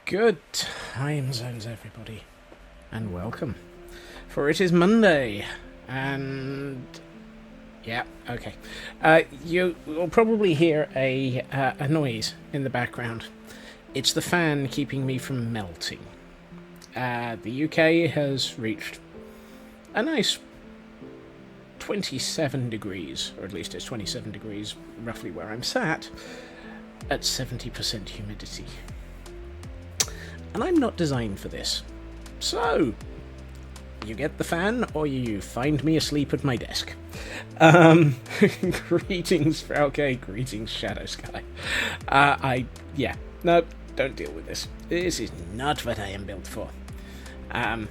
Good time zones, everybody, and welcome. For it is Monday, and yeah, okay. You will probably hear a noise in the background. It's the fan keeping me from melting. The UK has reached a nice 27 degrees, or at least it's 27 degrees roughly where I'm sat, at 70% humidity. And I'm not designed for this. So, you get the fan, or you find me asleep at my desk. Greetings, Frauke, greetings, Shadow Sky. No, don't deal with this. This is not what I am built for. How do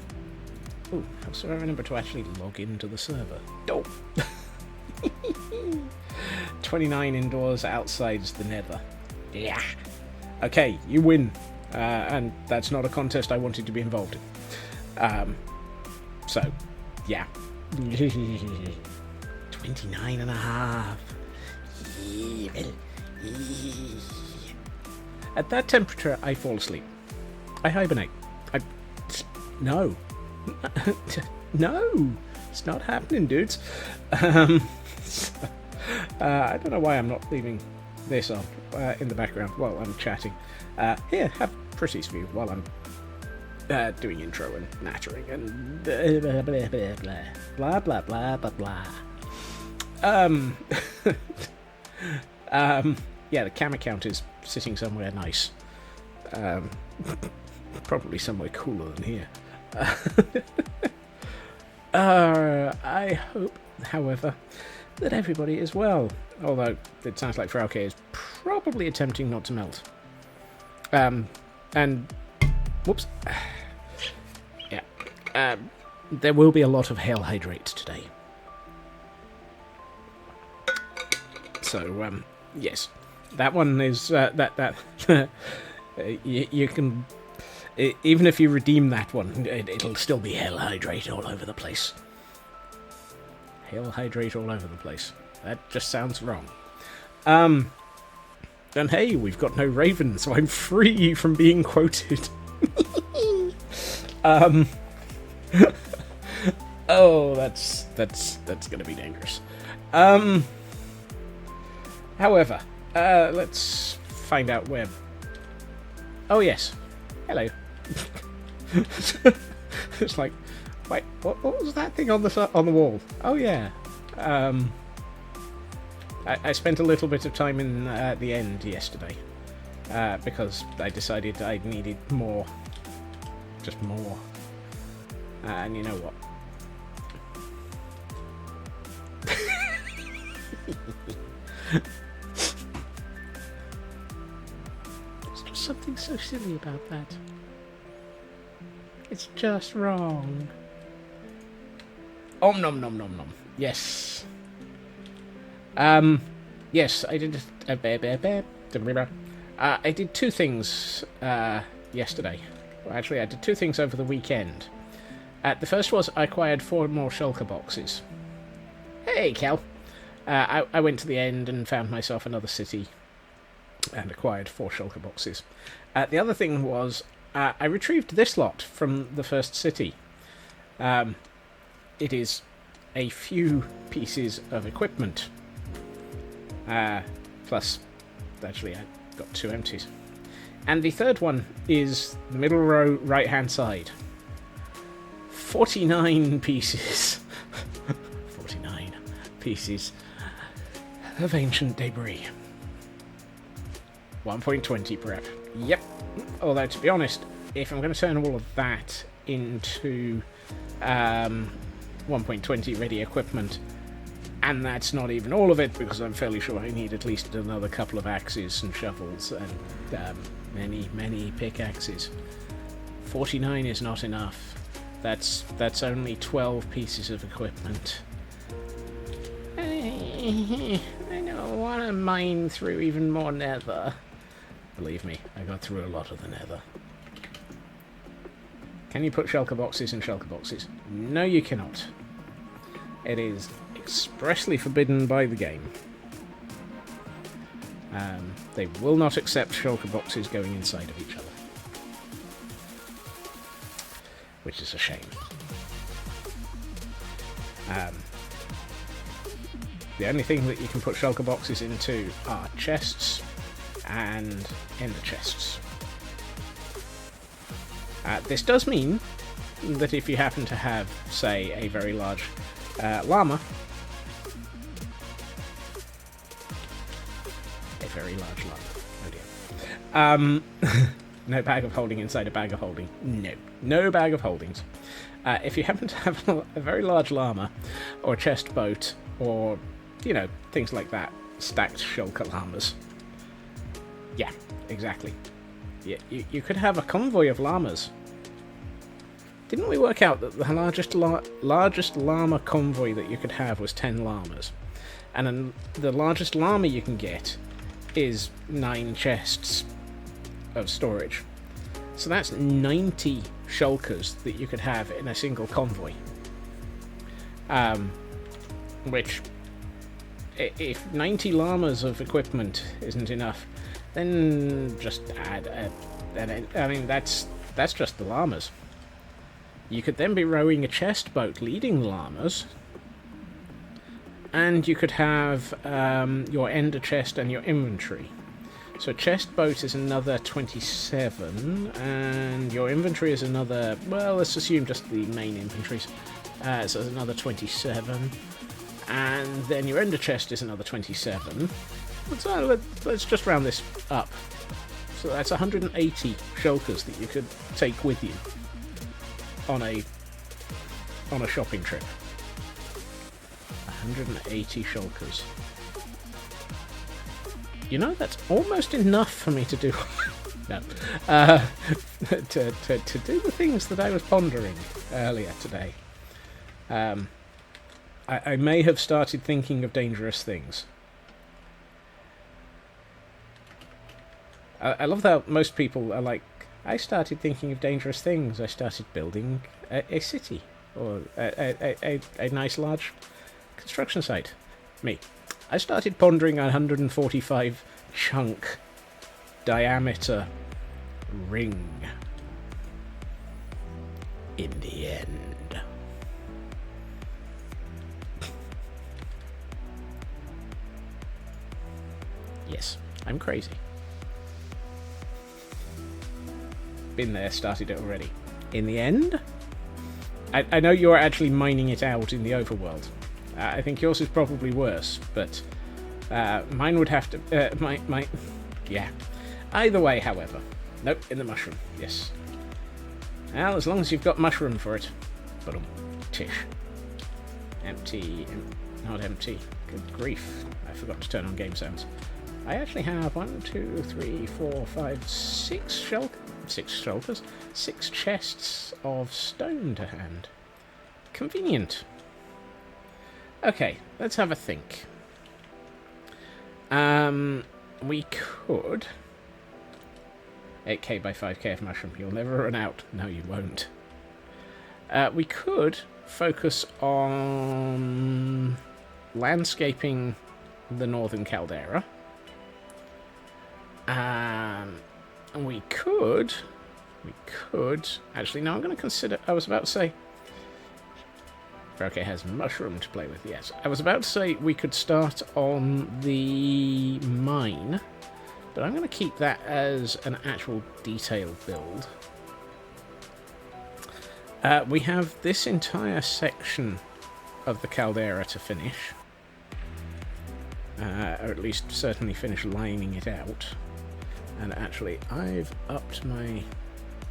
I remember to actually log into the server? Oh! 29 indoors, outside's the nether. Yeah. Okay, you win. And that's not a contest I wanted to be involved in. So, yeah. 29 and a half. At that temperature, I fall asleep. I hibernate. No. No! It's not happening, dudes. I don't know why I'm not leaving this on in the background while I'm chatting. Here, have Pretty's view while I'm doing intro and nattering and blah blah blah blah blah blah blah. Yeah, the camera count is sitting somewhere nice. Probably somewhere cooler than here. I hope, however, that everybody is well. Although it sounds like Frauke is probably attempting not to melt. And whoops. Yeah. There will be a lot of hail hydrates today. So, yes. That one is, you can, even if you redeem that one, it'll still be hail hydrate all over the place. Hail hydrate all over the place. That just sounds wrong. And hey, we've got no raven, so I'm free from being quoted. Oh, that's gonna be dangerous. However, let's find out where. Oh yes, hello. It's like, wait, what was that thing on the wall? Oh yeah. I spent a little bit of time in the end yesterday because I decided I needed more. Just more. And you know what? There's just something so silly about that. It's just wrong. Om nom nom nom nom. Yes. Yes, I did. I did two things yesterday. Well, actually, I did two things over the weekend. The first was I acquired 4 more shulker boxes. Hey, Cal. I went to the end and found myself another city and acquired 4 shulker boxes. The other thing was I retrieved this lot from the first city. It is a few pieces of equipment. Plus, actually, I got 2 empties. And the third one is the middle row, right-hand side. 49 pieces. 49 pieces of ancient debris. 1.20 prep. Yep. Although, to be honest, if I'm going to turn all of that into 1.20 ready equipment, and that's not even all of it, because I'm fairly sure I need at least another couple of axes and shovels and many pickaxes. 49 is not enough. That's only 12 pieces of equipment. I don't want to mine through even more nether. Believe me, I got through a lot of the nether. Can you put shulker boxes in shulker boxes? No, you cannot. It is expressly forbidden by the game. They will not accept shulker boxes going inside of each other. which is a shame. The only thing that you can put shulker boxes into are chests and ender chests. This does mean that if you happen to have, say, a very large llama, oh dear, no bag of holding inside a bag of holding. No bag of holdings. If you happen to have a very large llama, or a chest boat, or, you know, things like that, stacked shulker llamas. Yeah, exactly. Yeah, you could have a convoy of llamas. Didn't we work out that the largest llama convoy that you could have was 10 llamas? And then the largest llama you can get is 9 chests of storage. So that's 90 shulkers that you could have in a single convoy. Which, if 90 llamas of equipment isn't enough, then just add I mean, that's just the llamas. You could then be rowing a chest boat leading llamas, and you could have your ender chest and your inventory. So chest boat is another 27, and your inventory is another, well, let's assume just the main inventories. So there's another 27, and then your ender chest is another 27. Let's just round this up. So that's 180 shulkers that you could take with you on a shopping trip. 180 shulkers. You know, that's almost enough for me to do. No, to do the things that I was pondering earlier today. I may have started thinking of dangerous things. I love how most people are like, I started thinking of dangerous things. I started building a city, or a nice large construction site. Me. I started pondering a 145 chunk diameter ring. In the end. Yes, I'm crazy. Been there, started it already. In the end, I know you're actually mining it out in the overworld. I think yours is probably worse, but mine would have to... yeah. Either way, however. Nope, in the mushroom. Yes. Well, as long as you've got mushroom for it. But tish. Empty. Not empty. Good grief. I forgot to turn on game sounds. I actually have 1, 2, 3, 4, 5, 6 shulkers. 6 chests of stone to hand. Convenient. Okay, let's have a think. We could... 8k by 5k of mushroom. You'll never run out. No, you won't. We could focus on landscaping the northern Caldera. And we could... Actually, no, I'm going to consider... I was about to say... Okay, has mushroom to play with, yes. I was about to say we could start on the mine, but I'm going to keep that as an actual detailed build. We have this entire section of the Caldera to finish. Or at least certainly finish lining it out. And actually, I've upped my...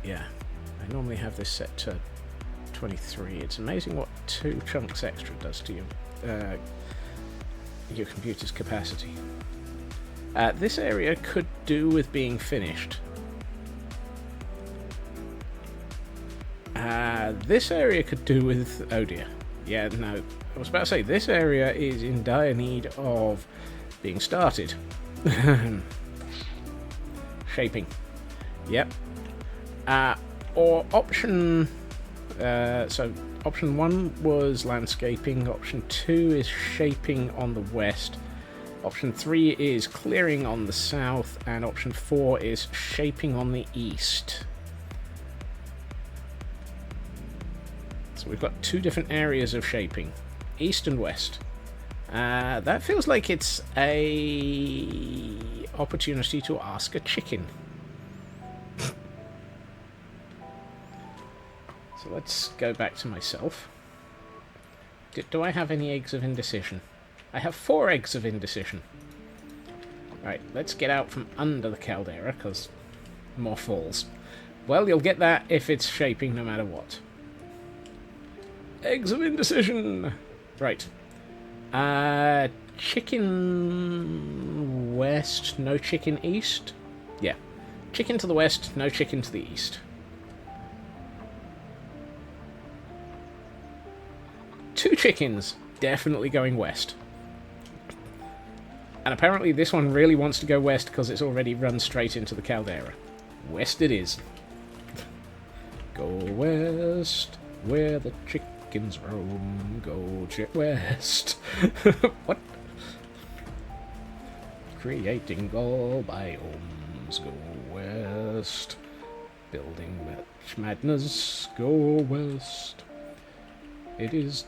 Yeah, I normally have this set to 23. It's amazing what 2 chunks extra does to your computer's capacity. This area could do with being finished. This area could do with... Oh dear. Yeah, no. I was about to say, this area is in dire need of being started. Shaping. Yep. Or option... so option 1 was landscaping, option 2 is shaping on the west, option 3 is clearing on the south, and option 4 is shaping on the east. So we've got two different areas of shaping, east and west. That feels like it's a opportunity to ask a chicken. So let's go back to myself. Do I have any eggs of indecision? I have 4 eggs of indecision. Right, let's get out from under the caldera, because more falls. Well, you'll get that if it's shaping no matter what. Eggs of indecision! Right. Chicken west, no chicken east? Yeah. Chicken to the west, no chicken to the east. 2 chickens, definitely going west. And apparently this one really wants to go west because it's already run straight into the caldera. West it is. Go west, where the chickens roam. Go west. What? Creating all biomes. Go west. Building match madness. Go west. It is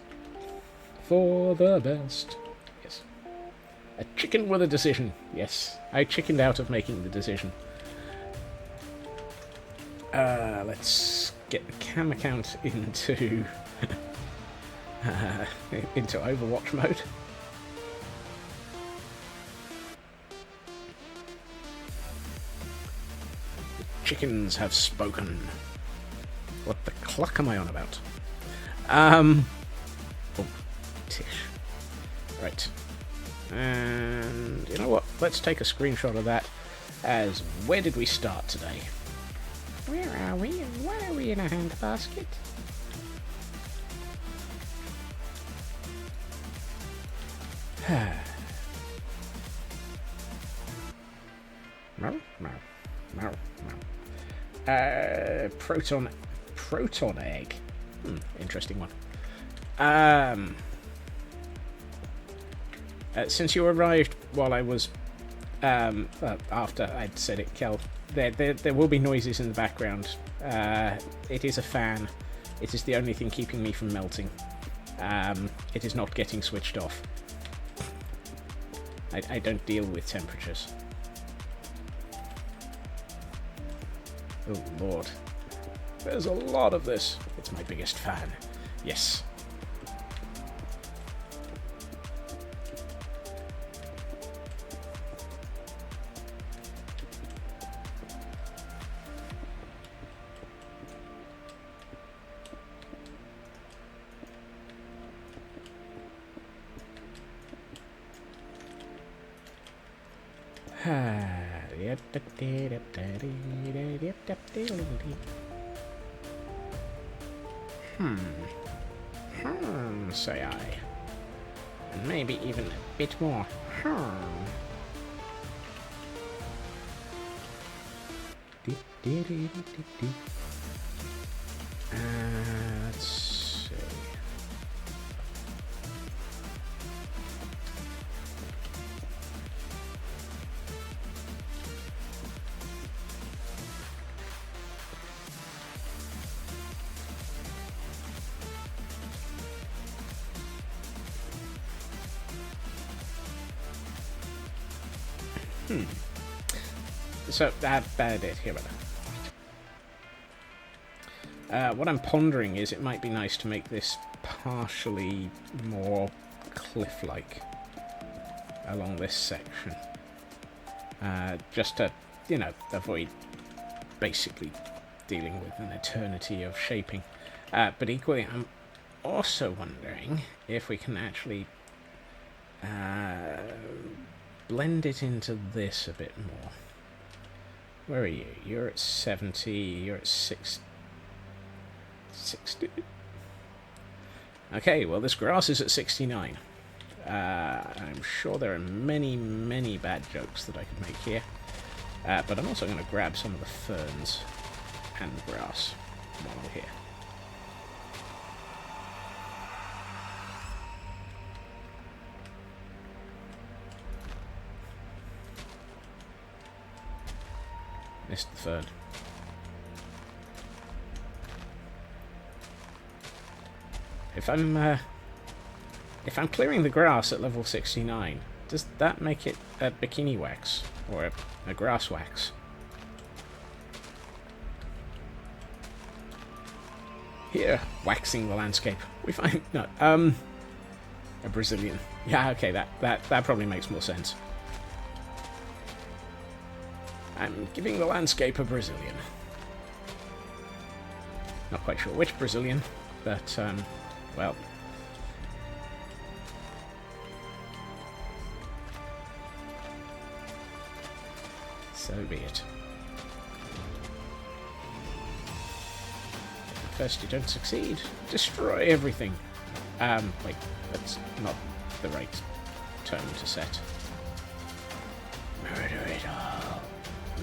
for the best. Yes. A chicken with a decision. Yes. I chickened out of making the decision. Let's get the cam account into into Overwatch mode. The chickens have spoken. What the cluck am I on about? Oh, tish. Right. And you know what? Let's take a screenshot of that as where did we start today? Where are we and why are we in a handbasket? Proton egg. Interesting one. Since you arrived while I was after I'd said it, Kel, there will be noises in the background. It is a fan. It is the only thing keeping me from melting. It is not getting switched off. I don't deal with temperatures. Oh lord. There's a lot of this. It's my biggest fan. Yes. Say I. And maybe even a bit more. Let's see. So, bad it here. What I'm pondering is it might be nice to make this partially more cliff-like along this section. Just to, you know, avoid basically dealing with an eternity of shaping. But equally, I'm also wondering if we can actually blend it into this a bit more. Where are you? You're at 70, you're at 60. Okay, well this grass is at 69. I'm sure there are many, many bad jokes that I could make here. But I'm also going to grab some of the ferns and the grass while we're here. Missed the fern. If I'm clearing the grass at level 69, does that make it a bikini wax or a grass wax? Here, waxing the landscape. We find no a Brazilian. Yeah, okay, that probably makes more sense. I'm giving the landscape a Brazilian. Not quite sure which Brazilian, but well. So be it. First you don't succeed, destroy everything. Wait, that's not the right tone to set. Murder it all.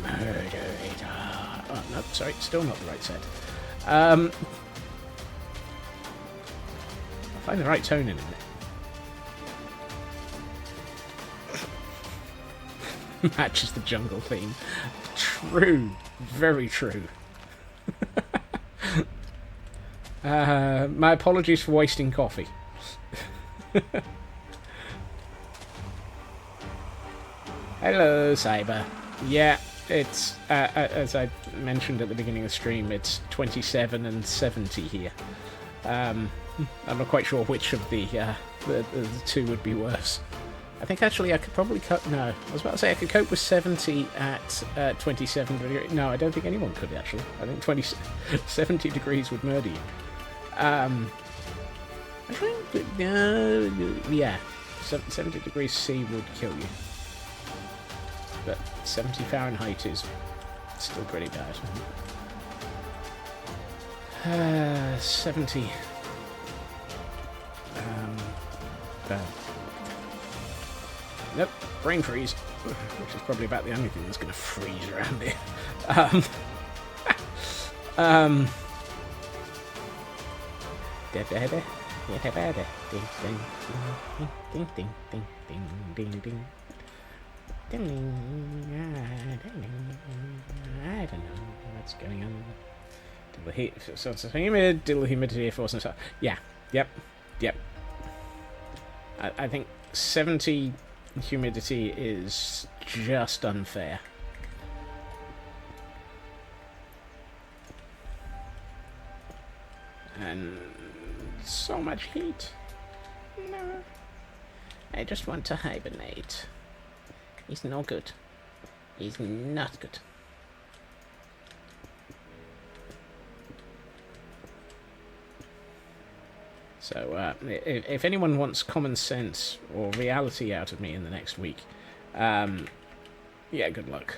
Murder it all. Oh, no, sorry, still not the right set. I'll find the right tone in a minute. Matches the jungle theme. True. Very true. My apologies for wasting coffee. Hello, Cyber. Yeah, it's, as I mentioned at the beginning of the stream, it's 27 and 70 here. I'm not quite sure which of the two would be worse. I think actually I could probably no, I was about to say I could cope with 70 at 27 degrees. No, I don't think anyone could actually. I think 70 degrees would murder you. I think, yeah, 70 degrees C would kill you. But 70 Fahrenheit is still pretty bad. 70. Nope, brain freeze, which is probably about the only thing that's going to freeze around here. I don't know what's going on. Source of humid, diddle humidity, force and stuff. Yeah, yep. I think 70 humidity is just unfair. And so much heat. No. I just want to hibernate. He's no good. He's not good. So, if anyone wants common sense or reality out of me in the next week, yeah, good luck.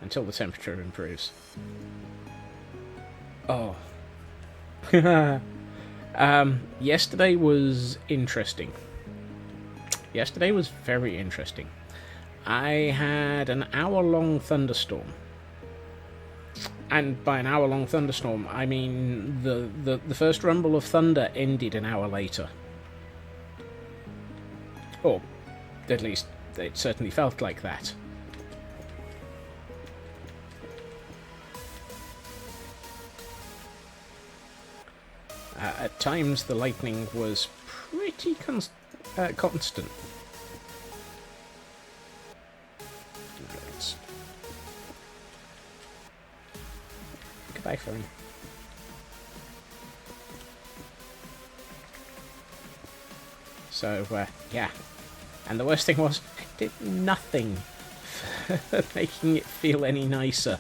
Until the temperature improves. Oh. Yesterday was interesting. Yesterday was very interesting. I had an hour-long thunderstorm. And by an hour-long thunderstorm, I mean the first rumble of thunder ended an hour later. Or, at least, it certainly felt like that. At times, the lightning was pretty constant. Goodbye, phone. So, yeah. And the worst thing was, it did nothing for making it feel any nicer.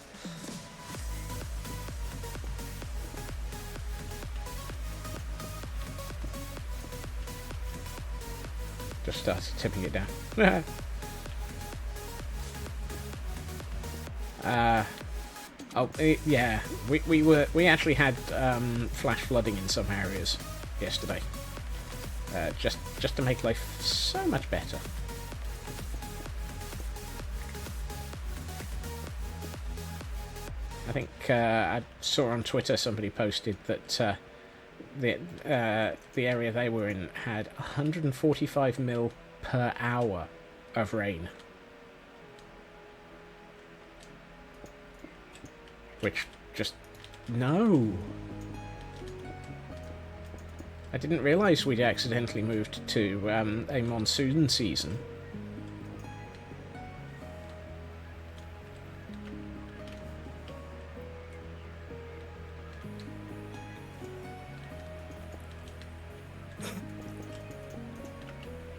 Just started tipping it down. Yeah, we actually had flash flooding in some areas yesterday. Just to make life so much better. I think I saw on Twitter somebody posted that the area they were in had 145 mil per hour of rain. Which just... no. I didn't realise we'd accidentally moved to a monsoon season.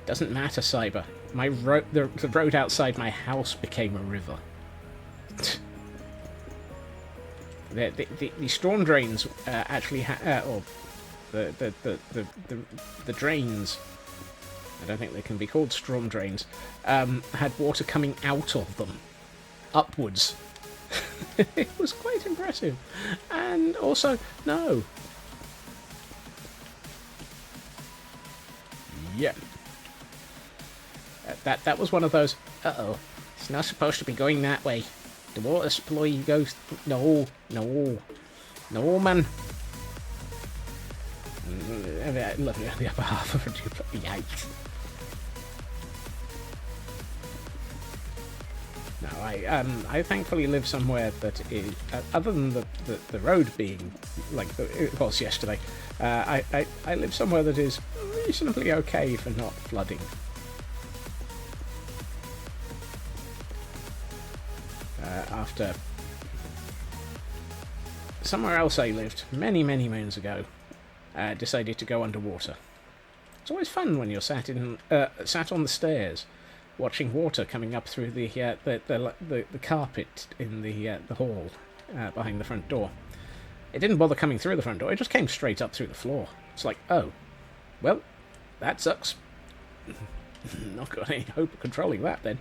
Doesn't matter, Cyber. The road outside my house became a river. The storm drains actually or the drains. I don't think they can be called storm drains. Had water coming out of them, upwards. It was quite impressive, and also no. Yeah. That was one of those, uh-oh, it's not supposed to be going that way. The water supply goes... No, man. Look at the upper half of a duplex. Yikes. No, I thankfully live somewhere that is, other than the road being like it was yesterday, I live somewhere that is reasonably okay for not flooding. After somewhere else I lived many moons ago, decided to go underwater. It's always fun when you're sat on the stairs, watching water coming up through the carpet in the hall behind the front door. It didn't bother coming through the front door; it just came straight up through the floor. It's like, oh, well, that sucks. Not got any hope of controlling that then.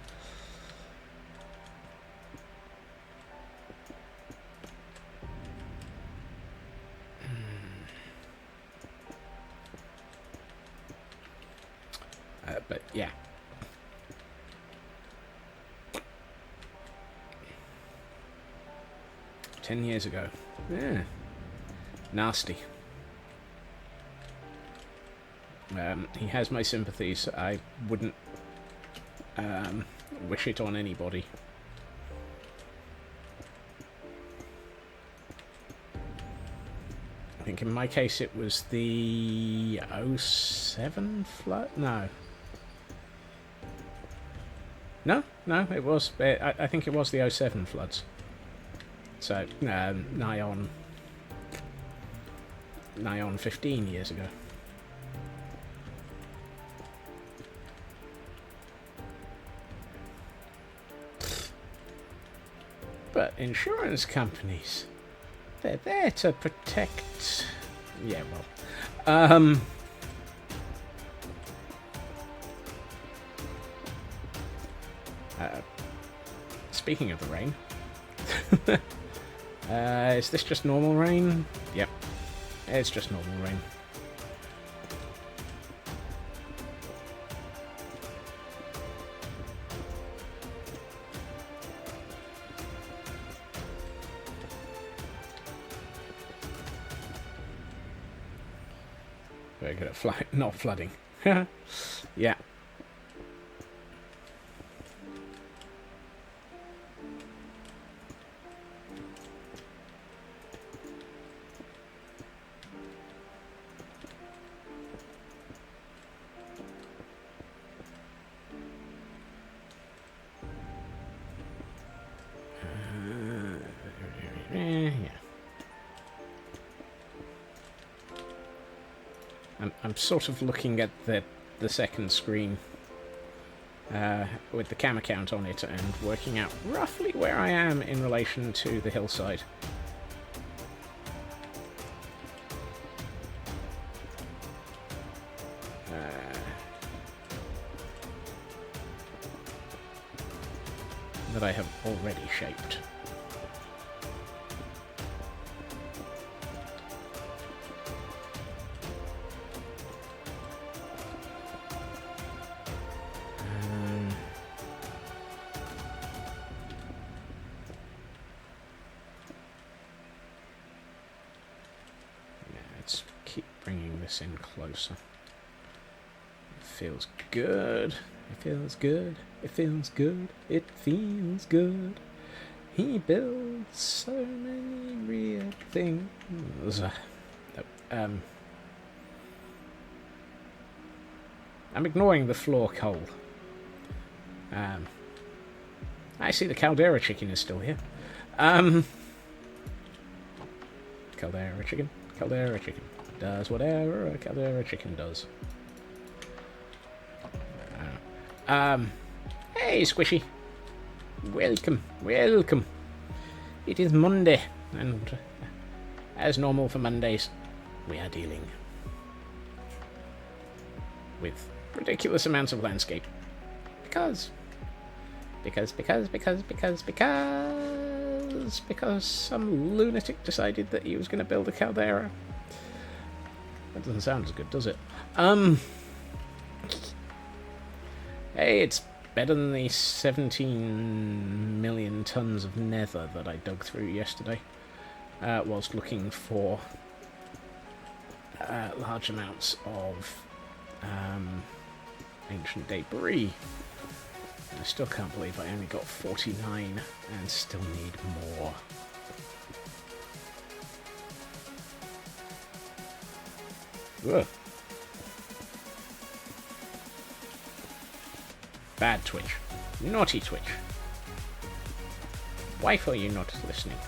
But yeah. "10 years ago. Yeah. Nasty. He has my sympathies. I wouldn't wish it on anybody. I think in my case it was the 07 flood? No, it was. I think it was the 07 floods. So, nigh on 15 years ago. But insurance companies, they're there to protect... Yeah, well... Speaking of the rain, is this just normal rain? Yep, it's just normal rain. Very good at not flooding. Yeah. I'm sort of looking at the second screen with the camera count on it and working out roughly where I am in relation to the hillside. That I have already shaped. Let's keep bringing this in closer. It feels good. It feels good. It feels good. It feels good. He builds so many weird things. I'm ignoring the floor coal. I see the Caldera chicken is still here. Caldera chicken. Caldera chicken. Does whatever a Caldera chicken does. Hey, Squishy. Welcome, welcome. It is Monday, and as normal for Mondays, we are dealing with ridiculous amounts of landscape. Because some lunatic decided that he was going to build a caldera. That doesn't sound as good, does it? Hey, it's better than the 17 million tons of nether that I dug through yesterday, whilst looking for large amounts of ancient debris. I still can't believe I only got 49 and still need more. Ugh. Bad Twitch. Naughty Twitch. Why are you not listening?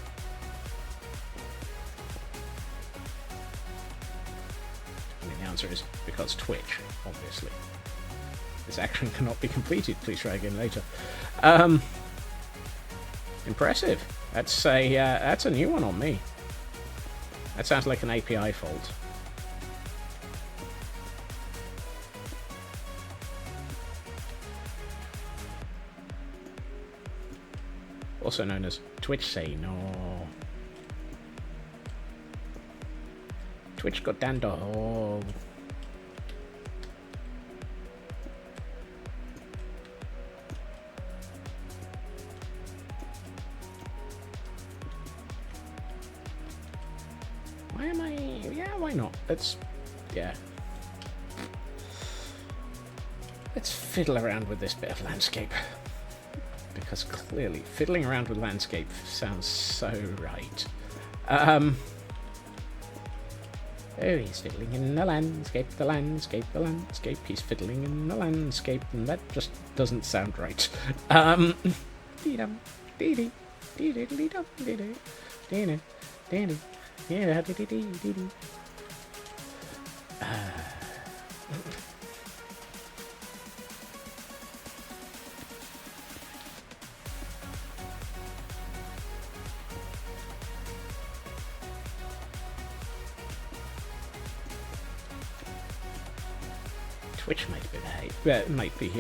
And the answer is because Twitch, obviously. This action cannot be completed. Please try again later. Impressive. That's a new one on me. That sounds like an API fault. Also known as Twitch say no. Twitch got down dog. Why am I? Yeah, why not? Let's fiddle around with this bit of landscape. Because clearly, fiddling around with landscape sounds so right. Oh, he's fiddling in the landscape, the landscape, the landscape. He's fiddling in the landscape, and that just doesn't sound right. Twitch might be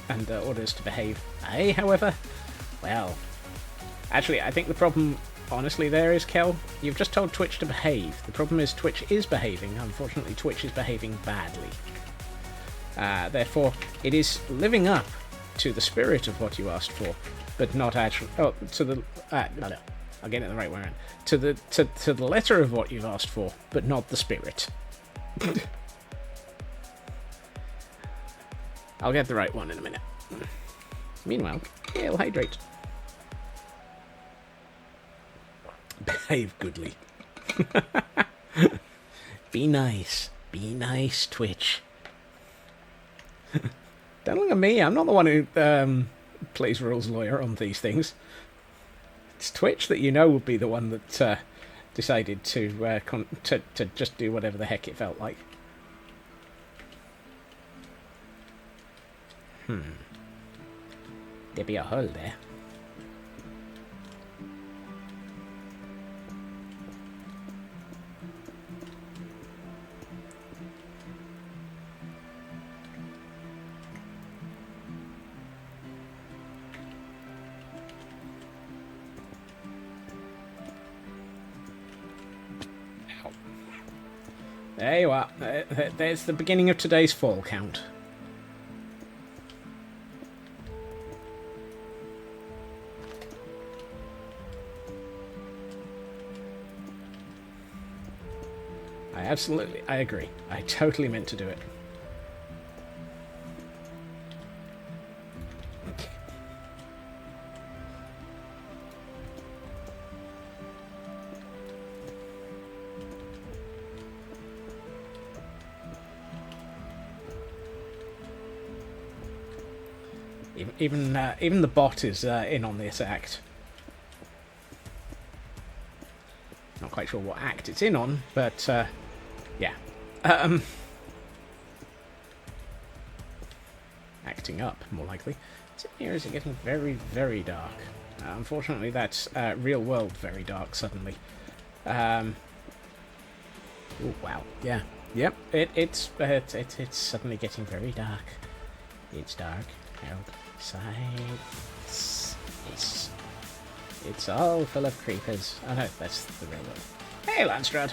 under orders to behave. I, however, well, actually, I think the problem, honestly, there is, Kel, you've just told Twitch to behave. The problem is Twitch is behaving. Unfortunately, Twitch is behaving badly. Therefore, it is living up to the spirit of what you asked for, but not actually. Oh, to the no, I'll get it the right way around. To the letter of what you've asked for, but not the spirit. I'll get the right one in a minute. Meanwhile, he'll hydrate. Behave goodly. Be nice. Be nice, Twitch. Don't look at me. I'm not the one who plays rules lawyer on these things. It's Twitch that you know would be the one that decided to just do whatever the heck it felt like. There'd be a hole there. Ow. There you are. There's the beginning of today's fall count. Absolutely, I agree. I totally meant to do it. Even the bot is in on this act. Not quite sure what act it's in on, but yeah. Acting up, more likely. So here is it getting very, very dark. Unfortunately, that's real world very dark suddenly. Oh wow, yeah, yep. It's suddenly getting very dark. It's dark outside. It's all full of creepers. Oh no, that's the real world. Hey, Landstrad.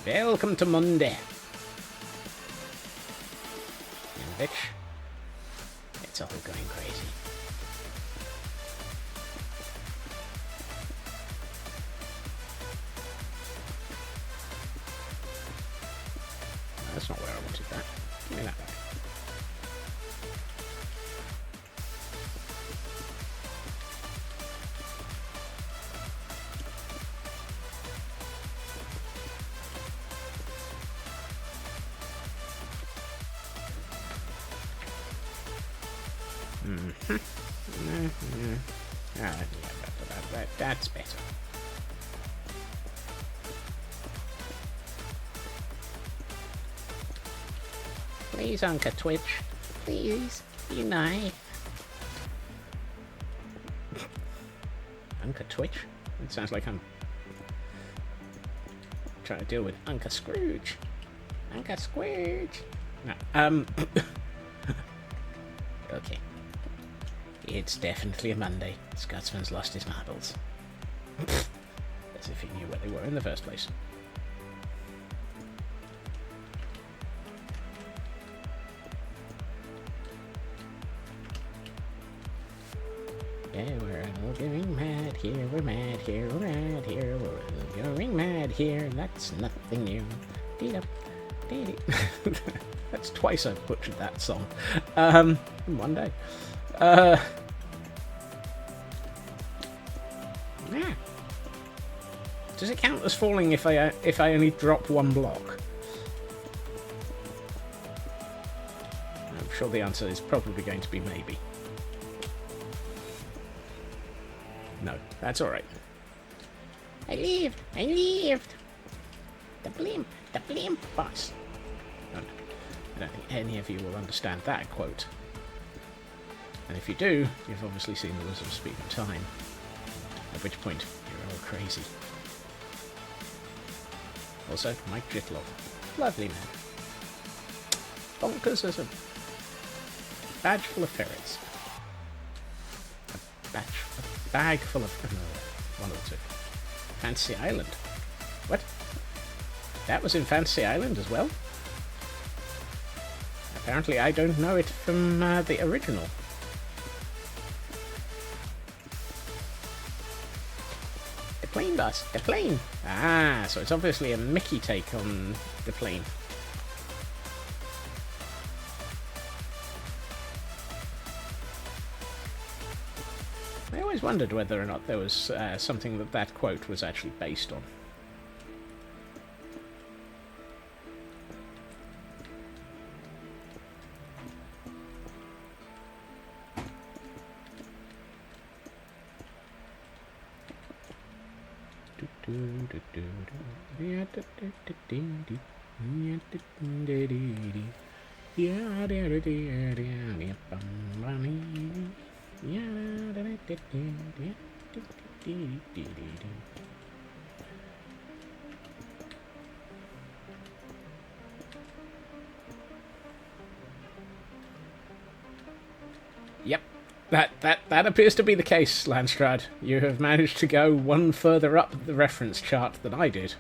Welcome to Monday. And bitch, it's all going crazy. No, that's not where I wanted that. Give me that back. That's better. Please, Uncle Twitch. Please, be nice. Uncle Twitch? It sounds like I'm trying to deal with Uncle Scrooge. Uncle Scrooge. No, okay. It's definitely a Monday. Scotsman's lost his marbles. As if he knew where they were in the first place. Yeah, we're all going mad here, we're mad here, we're mad here, we're all going mad here, that's nothing new. Dee-da, dee-dee. That's twice I've butchered that song. In one day. Yeah. Does it count as falling if I only drop one block? I'm sure the answer is probably going to be maybe. No, that's alright. I lived! The blimp boss. No, I don't think any of you will understand that quote. And if you do, you've obviously seen The Wizard of Speed and Time. At which point, you're all crazy. Also, Mike Jitlov. Lovely man. Bonkers as a badge full of ferrets. A bag full of... No, one or two. Fantasy Island. What? That was in Fantasy Island as well? Apparently I don't know it from the original. The plane, boss. The plane. Ah, so it's obviously a Mickey take on the plane. I always wondered whether or not there was something that quote was actually based on. Yep, that appears to be the case, Landstrad. You have managed to go one further up the reference chart than I did,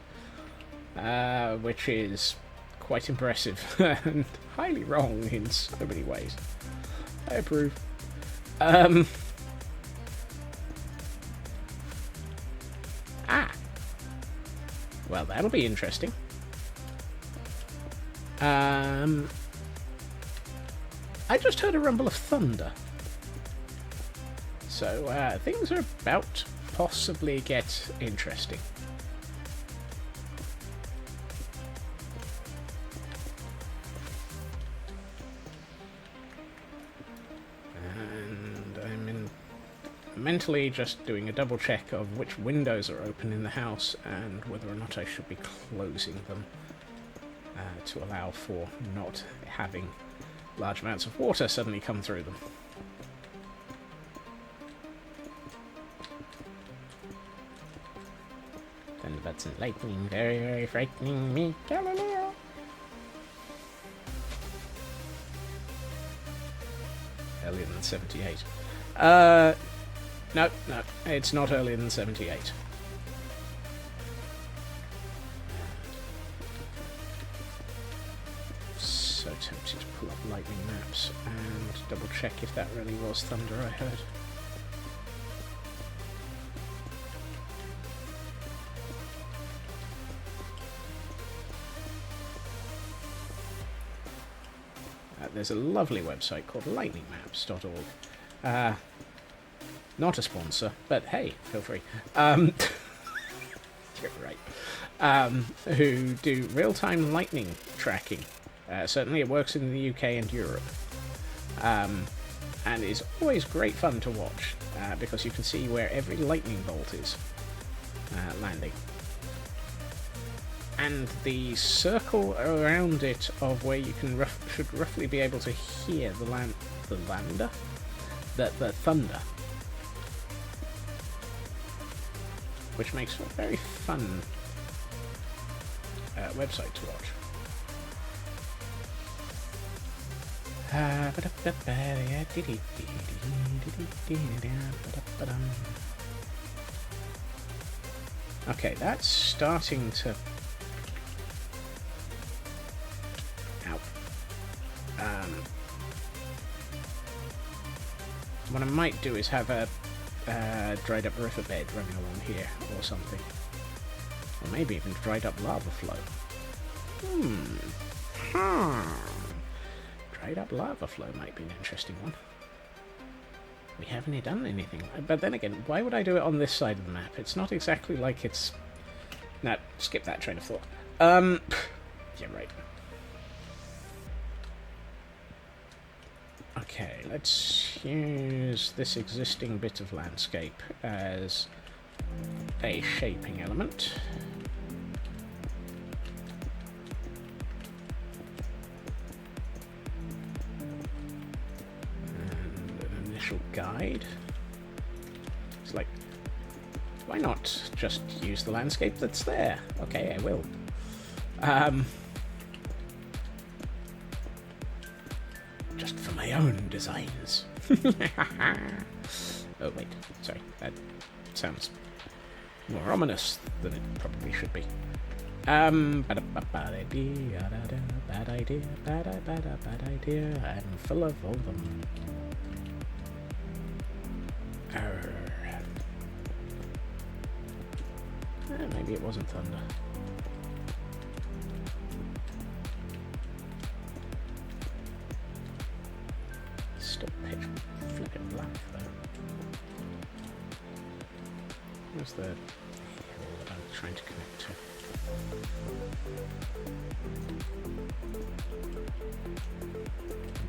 which is quite impressive and highly wrong in so many ways. I approve. Well, that'll be interesting. I just heard a rumble of thunder. So, things are about to possibly get interesting. mentally just doing a double check of which windows are open in the house and whether or not I should be closing them to allow for not having large amounts of water suddenly come through them. Thunderbirds and lightning, very, very frightening me, Galileo. Earlier than 78. No, it's not earlier than 78. So tempted to pull up lightning maps and double check if that really was thunder I heard. There's a lovely website called lightningmaps.org. Not a sponsor, but hey, feel free. You're right. Who do real-time lightning tracking. Certainly it works in the UK and Europe. And is always great fun to watch, because you can see where every lightning bolt is landing. And the circle around it of where you can should roughly be able to hear the thunder, which makes a very fun website to watch. Okay, that's starting to... What I might do is have a dried up riverbed running along here or something. Or maybe even dried up lava flow. Dried up lava flow might be an interesting one. We haven't done anything. But then again, why would I do it on this side of the map? It's not exactly like it's... No, skip that train of thought. Yeah, right. Okay, let's use this existing bit of landscape as a shaping element. And an initial guide. It's like, why not just use the landscape that's there? Okay, I will. Just for my own designs. Oh wait, sorry, that sounds more ominous than it probably should be. Bad idea, I'm full of all of them. Maybe it wasn't thunder. Still pitch flipping black though. Where's the hill that I'm trying to connect to?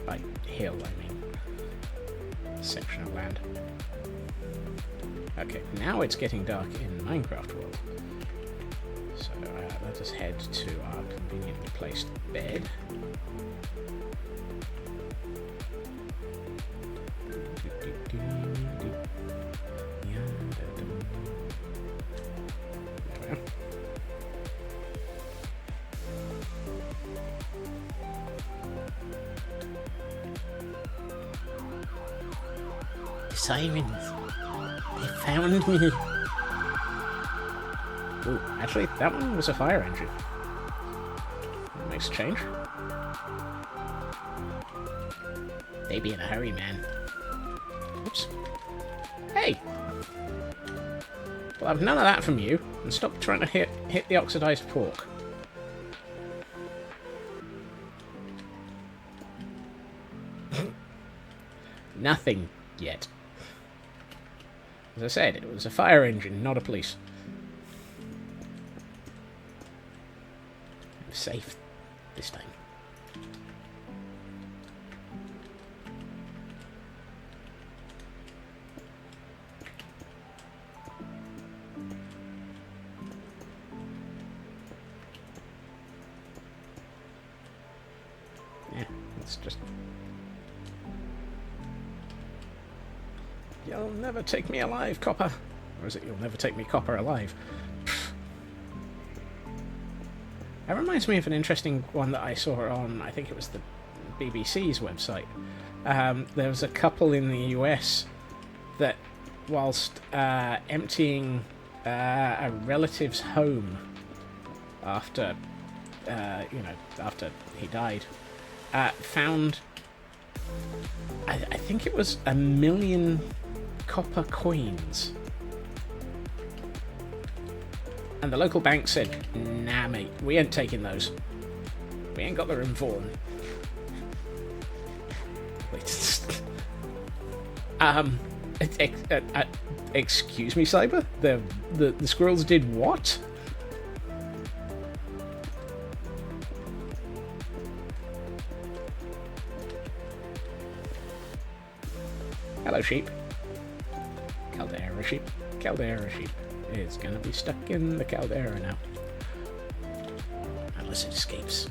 By hill I mean section of land. Okay, now it's getting dark in Minecraft world. So let us head to our conveniently placed bed. Sirens! They found me! Ooh, actually, that one was a fire engine. Nice change. They be in a hurry, man. Oops. Hey! Well, I've none of that from you, and stop trying to hit the oxidized pork. Nothing yet. As I said, it was a fire engine, not a police. I'm safe this time. It's just... You'll never take me alive, copper. Or is it you'll never take me, copper, alive? That reminds me of an interesting one that I saw on, I think it was the BBC's website. There was a couple in the US that, whilst emptying a relative's home after, after he died, found, I think it was 1 million copper coins. And the local bank said, nah, mate, we ain't taking those. We ain't got the room for them. Excuse me, Cyber? The squirrels did what? Hello, sheep. Caldera sheep. Caldera sheep. It's gonna be stuck in the caldera now. Unless it escapes.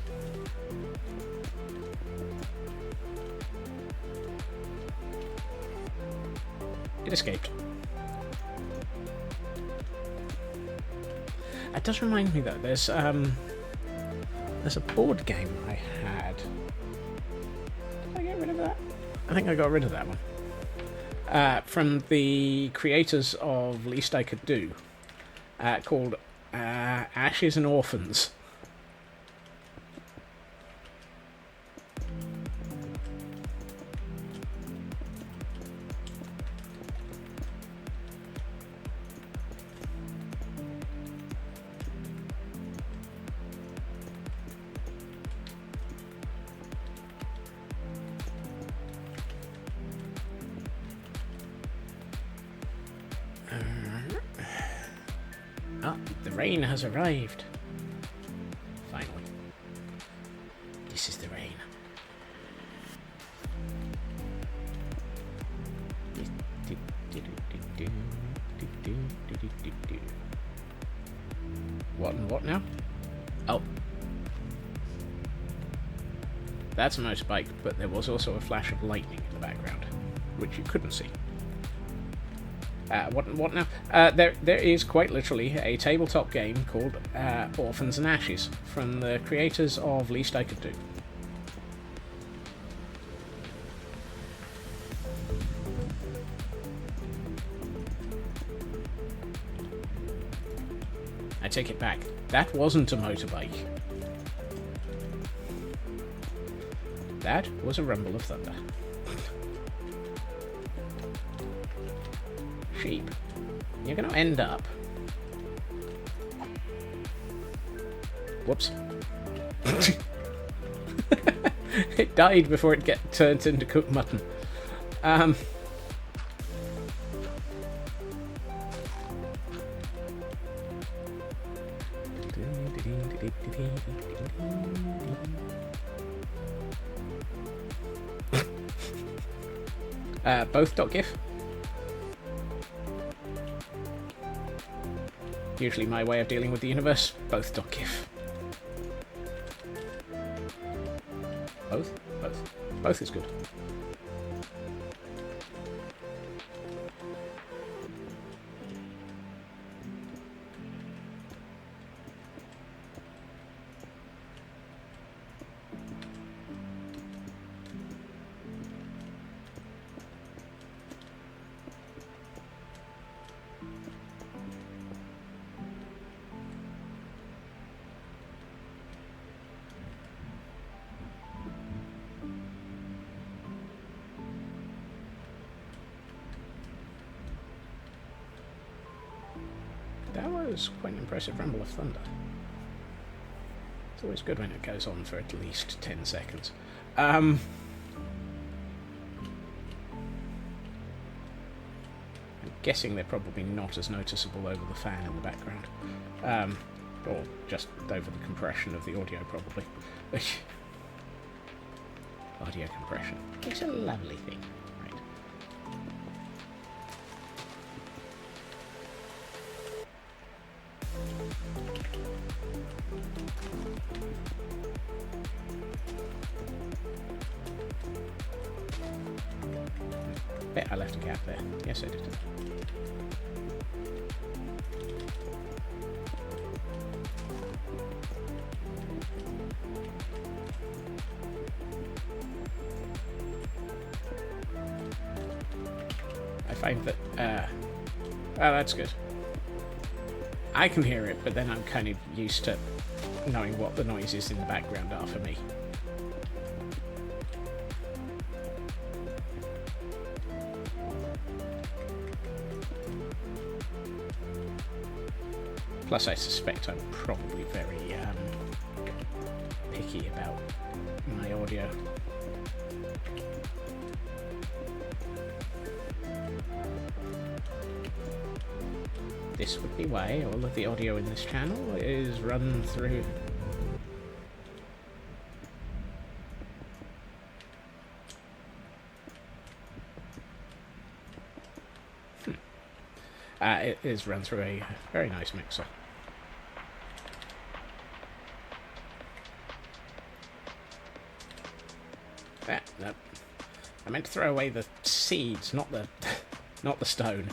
It escaped. It does remind me though, there's a board game I had. Did I get rid of that? I think I got rid of that one. From the creators of Least I Could Do, called Ashes and Orphans. Ah, the rain has arrived. Finally. This is the rain. What and what now? Oh. That's a motorbike, but there was also a flash of lightning in the background, which you couldn't see. What now? There is quite literally a tabletop game called Orphans and Ashes from the creators of Least I Could Do. I take it back. That wasn't a motorbike. That was a rumble of thunder. Sheep, you're going to end up... Whoops. It died before it turned into cooked mutton. Both.gif. Usually my way of dealing with the universe. Both.gif. Both? Both. Both is good. That was quite an impressive rumble of thunder. It's always good when it goes on for at least 10 seconds. I'm guessing they're probably not as noticeable over the fan in the background. Or just over the compression of the audio, probably. Audio compression. It's a lovely thing. Right. Bet I left a gap there. Yes, I did. I find that... oh, that's good. I can hear it, but then I'm kind of used to knowing what the noises in the background are for me. Plus, I suspect I'm probably very picky about my audio. This would be why all of the audio in this channel is run through... it is run through a very nice mixer. No. I meant to throw away the seeds, not the not the stone.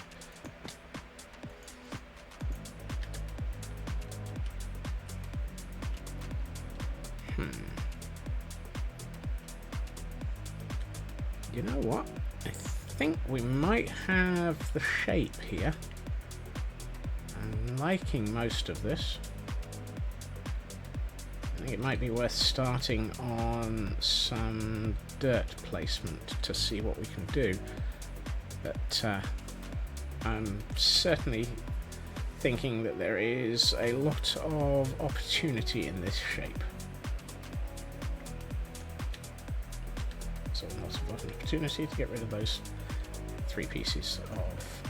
You know what? I think we might have the shape here. I'm liking most of this. I think it might be worth starting on some dirt placement to see what we can do. But I'm certainly thinking that there is a lot of opportunity in this shape. So lots of opportunity to get rid of those 3 pieces of...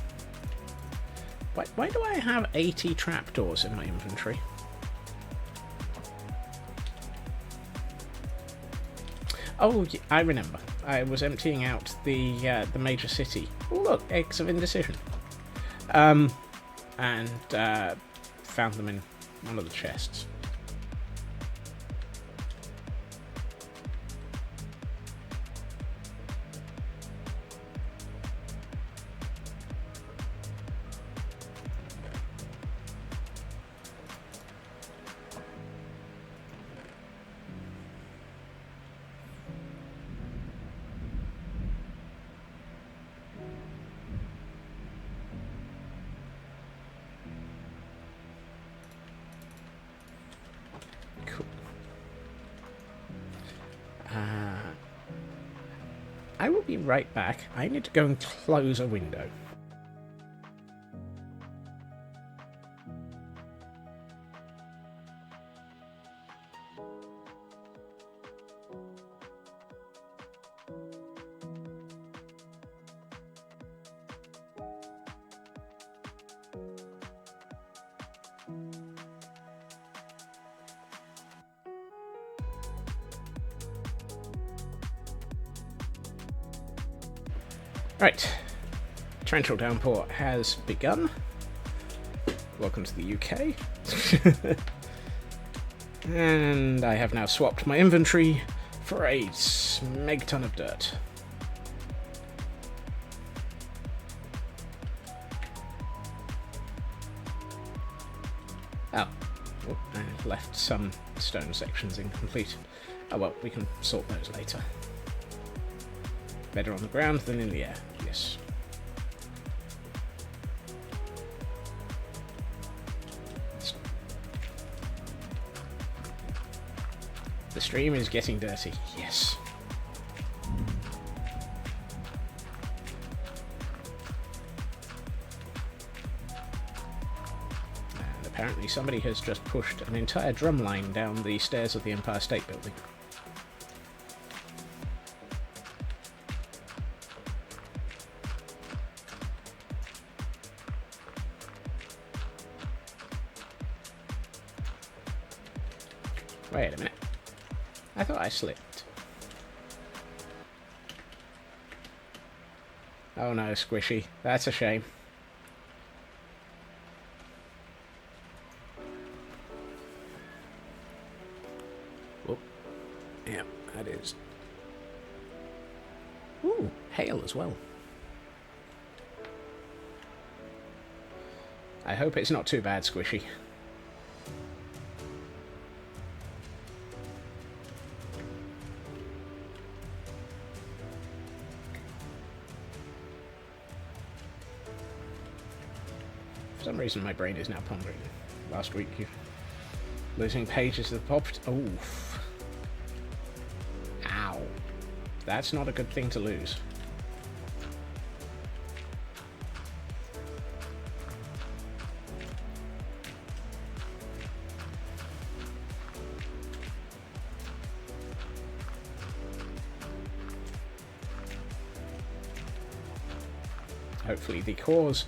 Why do I have 80 trapdoors in my inventory? Oh, I remember. I was emptying out the major city. Oh, look, eggs of indecision. And found them in one of the chests. I will be right back. I need to go and close a window. Right, torrential downpour has begun. Welcome to the UK. And I have now swapped my inventory for a smeg ton of dirt. Oh, I've left some stone sections incomplete. Oh well, we can sort those later. Better on the ground than in the air, yes. The stream is getting dirty, yes. And apparently somebody has just pushed an entire drum line down the stairs of the Empire State Building. Wait a minute. I thought I slipped. Oh no, Squishy. That's a shame. Whoop. Yeah, that is. Ooh, hail as well. I hope it's not too bad, Squishy. For some reason, my brain is now pondering. Last week, you losing pages of the pop. Oof. Ow. That's not a good thing to lose. Hopefully the cause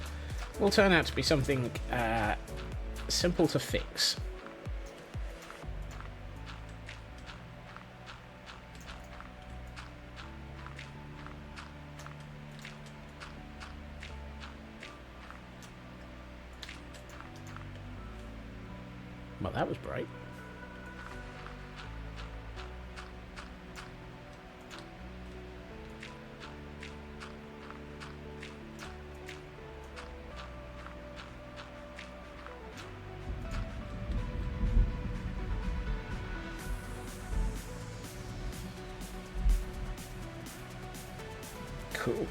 will turn out to be something simple to fix. Well, that was bright. Cool.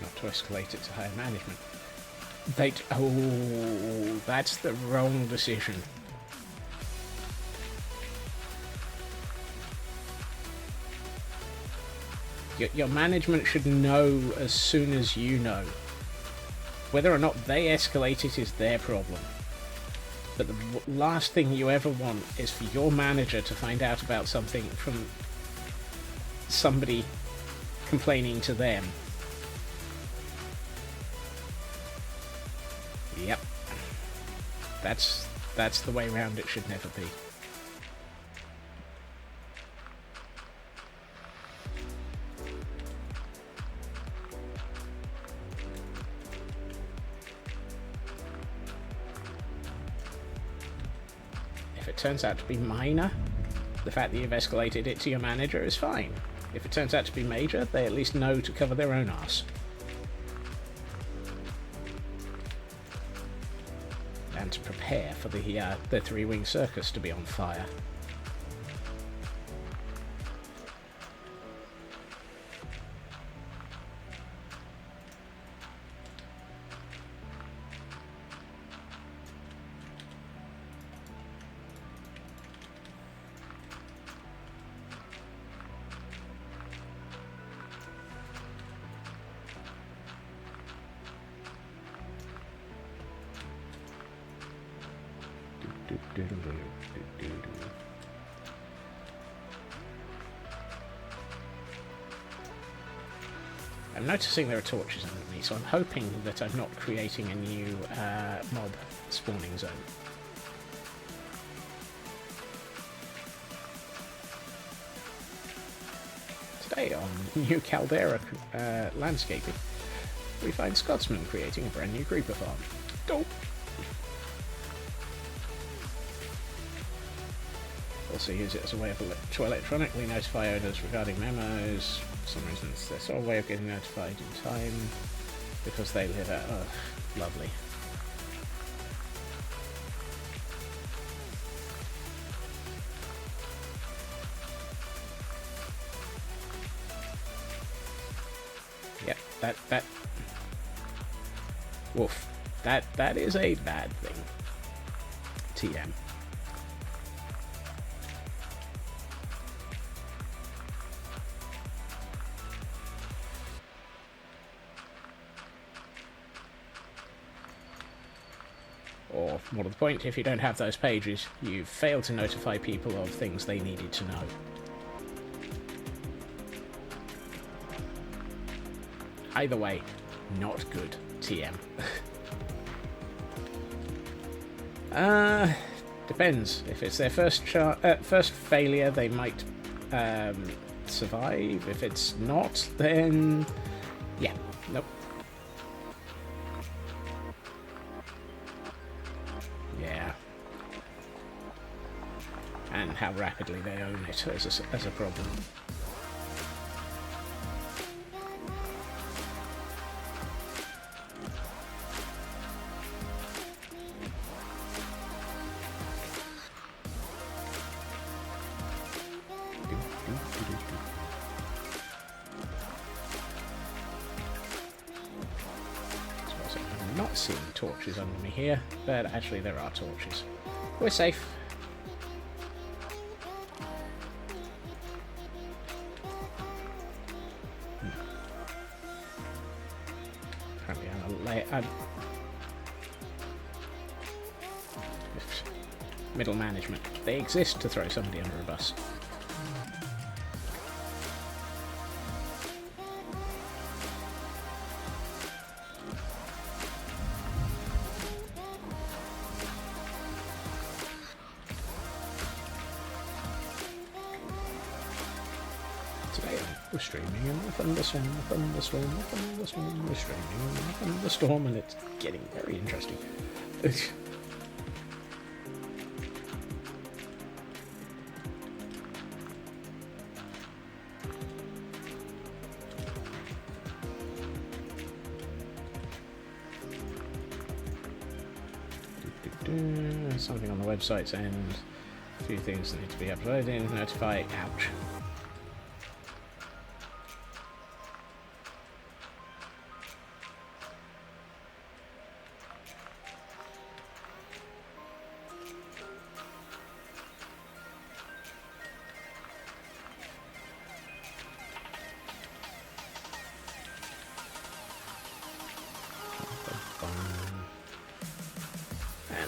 Not to escalate it to higher management. Oh, that's the wrong decision. Your management should know as soon as you know. Whether or not they escalate it is their problem. But the last thing you ever want is for your manager to find out about something from somebody complaining to them. Yep. That's the way round it should never be. If it turns out to be minor, the fact that you've escalated it to your manager is fine. If it turns out to be major, they at least know to cover their own arse. And to prepare for the three-wing circus to be on fire. I'm noticing there are torches under me, so I'm hoping that I'm not creating a new mob spawning zone. Today on New Caldera Landscaping, we find Scotsman creating a brand new creeper farm. Dope! Also use it as a way to electronically notify owners regarding memos. For some reason it's their sole way of getting notified in time because they live out. Oh, lovely. Yep, that woof. That is a bad thing. TM. Or, more to the point, if you don't have those pages, you've failed to notify people of things they needed to know. Either way, not good. TM. Depends. If it's their first failure, they might survive. If it's not, then yeah, nope. Yeah. And how rapidly they own it as a problem. see any torches under me here, but actually there are torches. We're safe. Apparently I'm middle management. They exist to throw somebody under a bus. Today we're streaming in the thunderstorm, we're streaming in the thunderstorm, and it's getting very interesting. Something on the website's end. A few things that need to be uploaded. Notify. Ouch.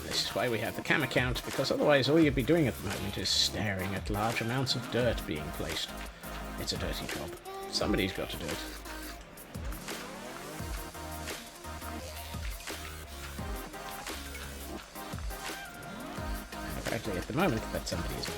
This is why we have the camera count, because otherwise all you'd be doing at the moment is staring at large amounts of dirt being placed. It's a dirty job. Somebody's got to do it. And apparently at the moment that somebody is me.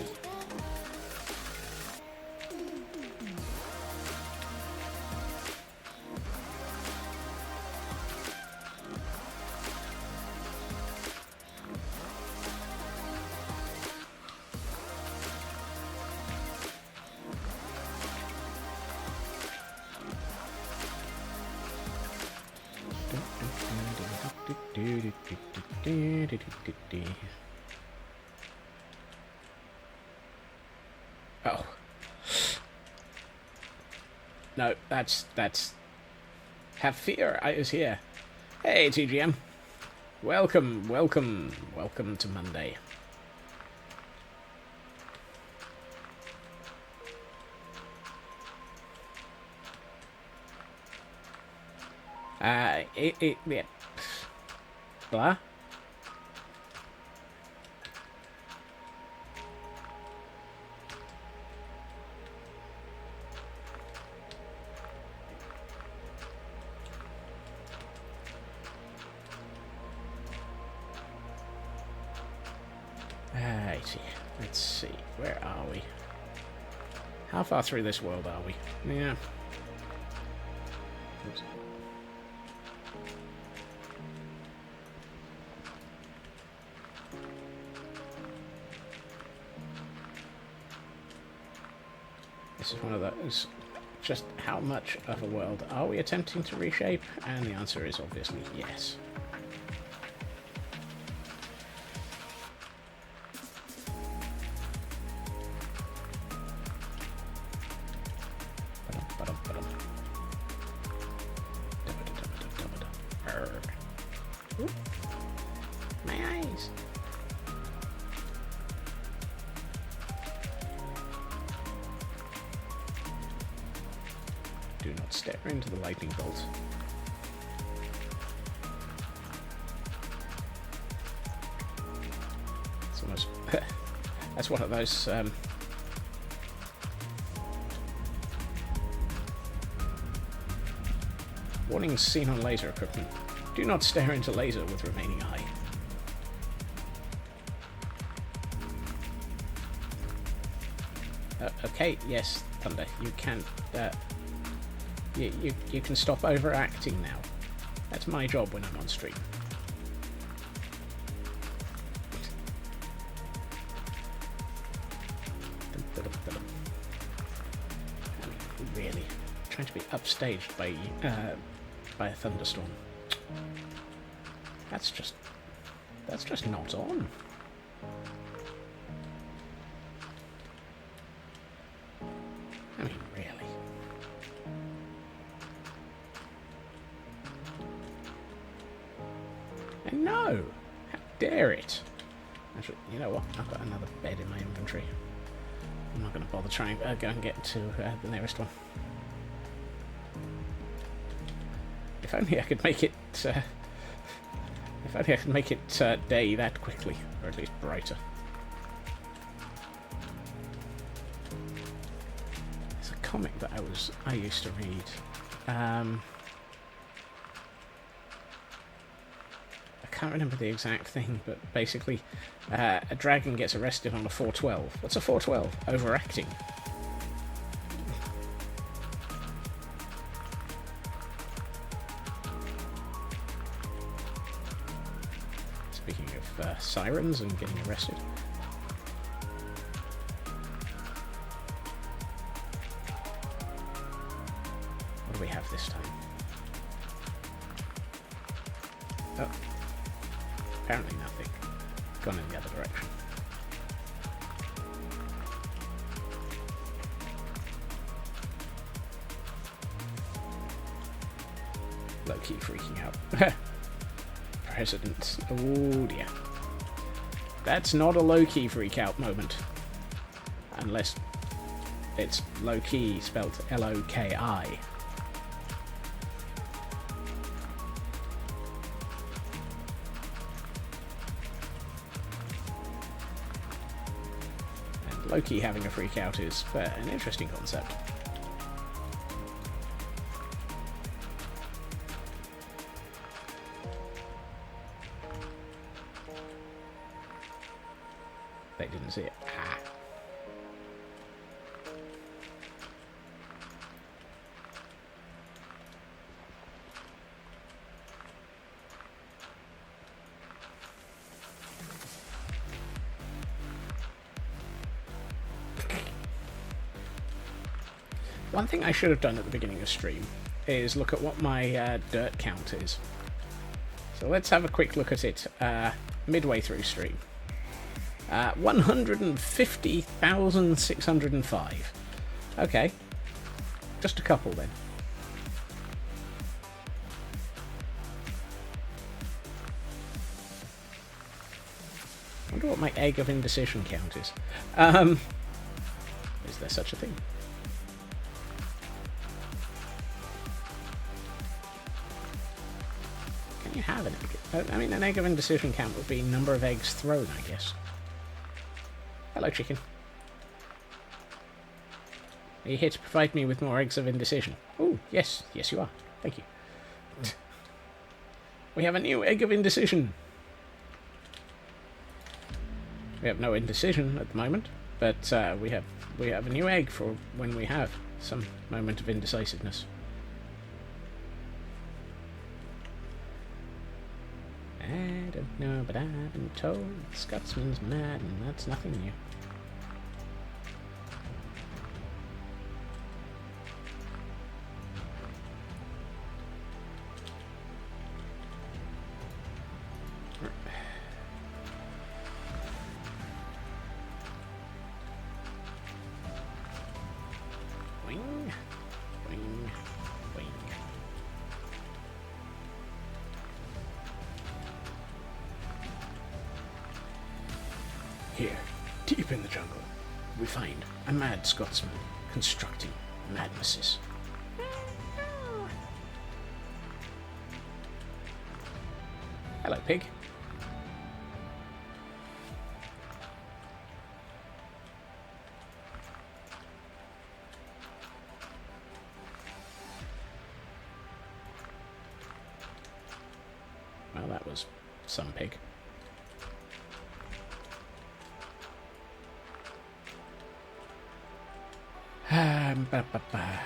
Oh. No, that's... Have fear, I is here. Hey, TGM. Welcome to Monday. Yeah. Blah. Let's see. Where are we? How far through this world are we? Yeah. Oops. This is one of those. Just how much of a world are we attempting to reshape? And the answer is obviously yes. My eyes. Do not stare into the lightning bolt. It's almost... That's one of those... Warnings seen on laser equipment. Do not stare into laser with remaining eye. Okay, yes, Thunder, you can... You can stop overacting now. That's my job when I'm on stream. Really, trying to be upstaged by a thunderstorm. That's just not on. I mean, really. dare it? Actually, you know what? I've got another bed in my inventory. I'm not going to bother trying to go and get to the nearest one. If only I could make it... if only I could make it day that quickly, or at least brighter. There's a comic that I used to read. I can't remember the exact thing, but basically a dragon gets arrested on a 412. What's a 412? Overacting. Speaking of sirens and getting arrested. What do we have this time? Oh. Apparently nothing. Gone in the other direction. Low-key freaking out. President. Oh dear. That's not a low-key freak-out moment. Unless it's low-key spelled L-O-K-I. Loki having a freak out is an interesting concept. They didn't see it. Ah. One thing I should have done at the beginning of stream is look at what my dirt count is. So let's have a quick look at it midway through stream. 150,605. Okay. Just a couple then. I wonder what my egg of indecision count is. Is there such a thing? Can you have an egg? I mean, an egg of indecision count would be number of eggs thrown, I guess. Hello, chicken. Are you here to provide me with more eggs of indecision? Oh, yes. Yes, you are. Thank you. We have a new egg of indecision. We have no indecision at the moment, but we have a new egg for when we have some moment of indecisiveness. I don't know, but I've been told Scotsman's mad, and that's nothing new. Wing, wing, wing. Here, deep in the jungle, we find a mad Scotsman constructing madnesses. Hello, pig. Well, that was some pig. Ba, ba, ba.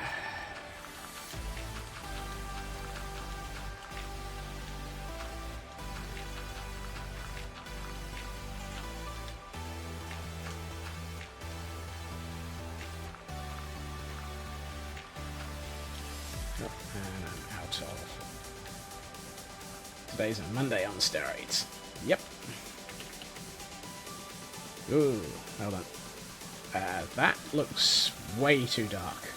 Oh, and I'm out of. Today's a Monday on steroids. Yep. Ooh, hold on. That looks way too dark.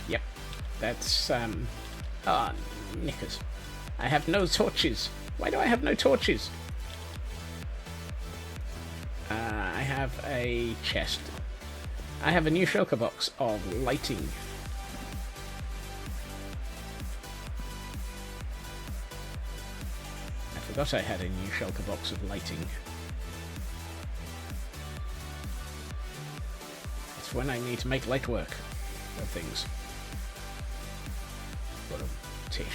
Yep, that's, knickers. I have no torches. Why do I have no torches? I have a chest. I have a new shulker box of lighting. I forgot I had a new shulker box of lighting. It's when I need to make light work of things. What a tish.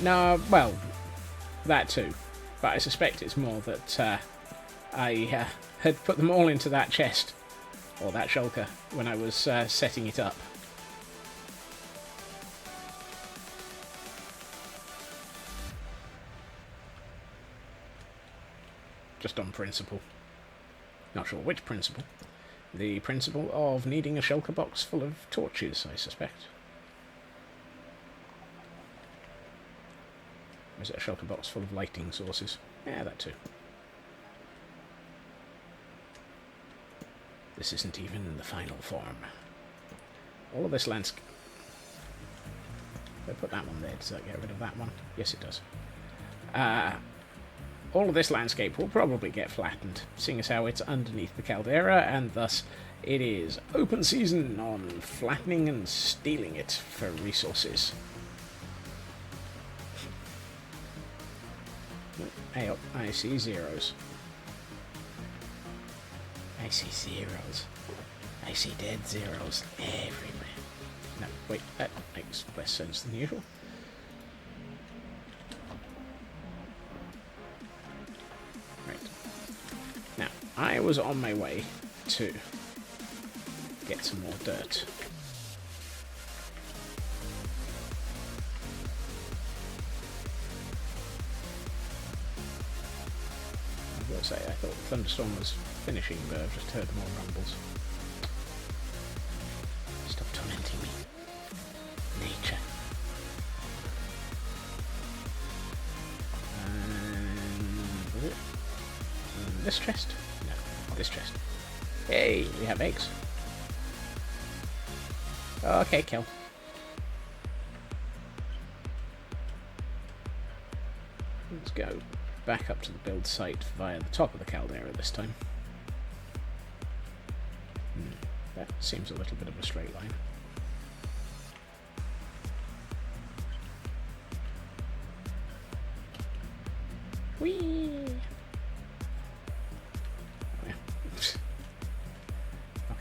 No, well, that too. But I suspect it's more that I had put them all into that chest, or that shulker, when I was setting it up. Just on principle. Not sure which principle. The principle of needing a shulker box full of torches, I suspect. Or is it a shulker box full of lighting sources? Yeah, that too. This isn't even the final form. All of this landscape... If I put that one there, does that get rid of that one? Yes, it does. All of this landscape will probably get flattened, seeing as how it's underneath the Caldera, and thus it is open season on flattening and stealing it for resources. Hey, I see zeros. I see zeros. I see dead zeros everywhere. No, wait, that makes less sense than usual. Right. Now, I was on my way to get some more dirt. I say, I thought the thunderstorm was finishing, but I've just heard more rumbles. Stop tormenting me. Nature. Was it this chest? No, this chest. Hey, we have eggs. Okay, kill. Let's go back up to the build site via the top of the Caldera this time. That seems a little bit of a straight line. Whee!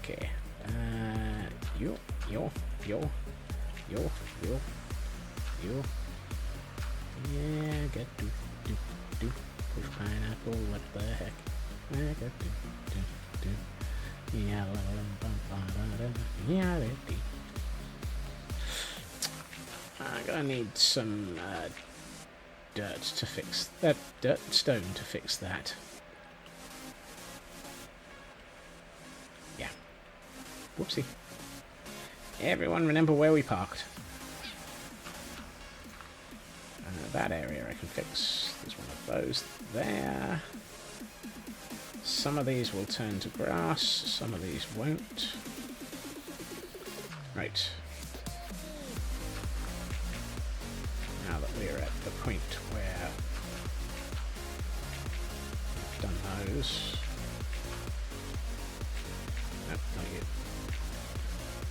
Okay. Yo. Yeah, get to do. Push pineapple, what the heck? I'm gonna need some dirt to fix that. Stone to fix that. Yeah. Whoopsie. Everyone remember where we parked. That area I can fix. There's one of those there. Some of these will turn to grass, some of these won't. Right. Now that we're at the point where we've done those. Nope, not you.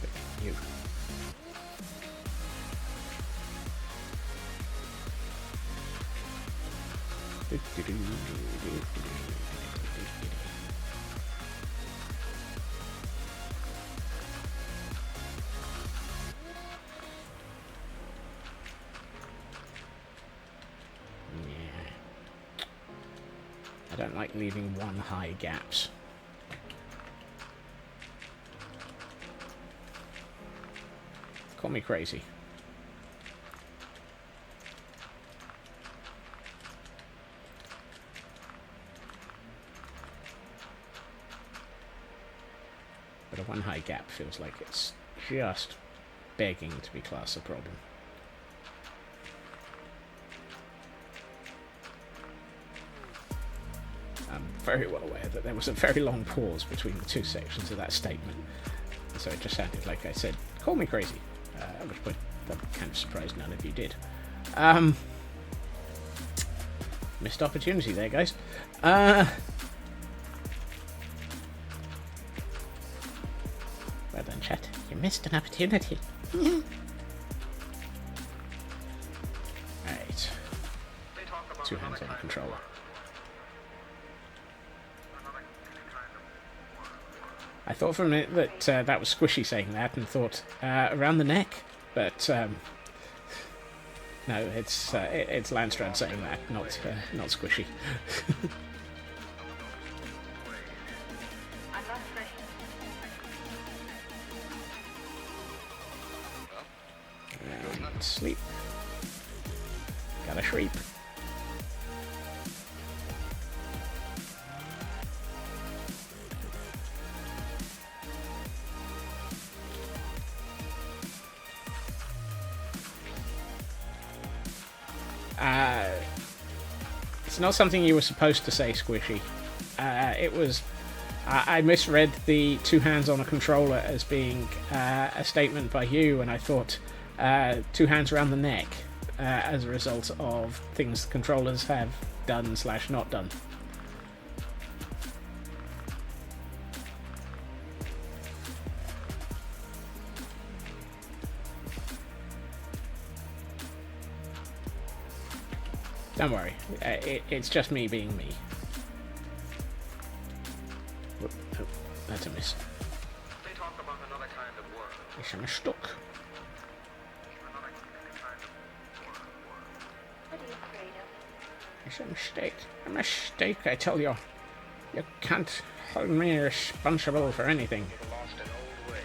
But you. I don't like leaving one high gaps. Call me crazy. But a one high gap feels like it's just begging to be classed a problem. very well aware that there was a very long pause between the two sections of that statement. So it just sounded like I said, call me crazy. At which point, I'm kind of surprised none of you did. Missed opportunity there, guys. Well done, chat. You missed an opportunity. Right. 2 hands on the controller. I thought for a minute that that was Squishy saying that, and thought around the neck, but no, it's Landstrad saying that, not Squishy. And sleep. Gotta sleep. It's not something you were supposed to say, Squishy. It was... I misread the 2 hands on a controller as being a statement by you, and I thought 2 hands around the neck as a result of things controllers have done / not done. Don't worry, it's just me being me. Oh, that's a miss. They talk about another kind of work. It's a mistake. What are you afraid of? It's a mistake. A mistake, I tell you. You can't hold me responsible for anything. Lost in old ways.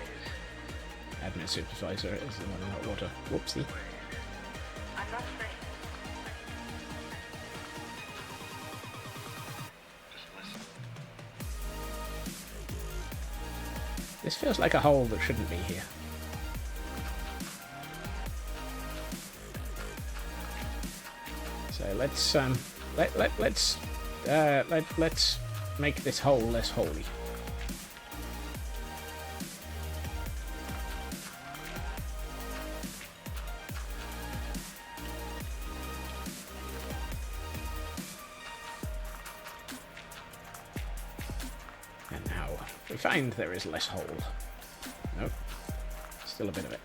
Admin supervisor is the one in hot water. Whoopsie. I'm not afraid. Just listen. This feels like a hole that shouldn't be here. So let's make this hole less holy. And now we find there is less hole. Nope. Still a bit of it.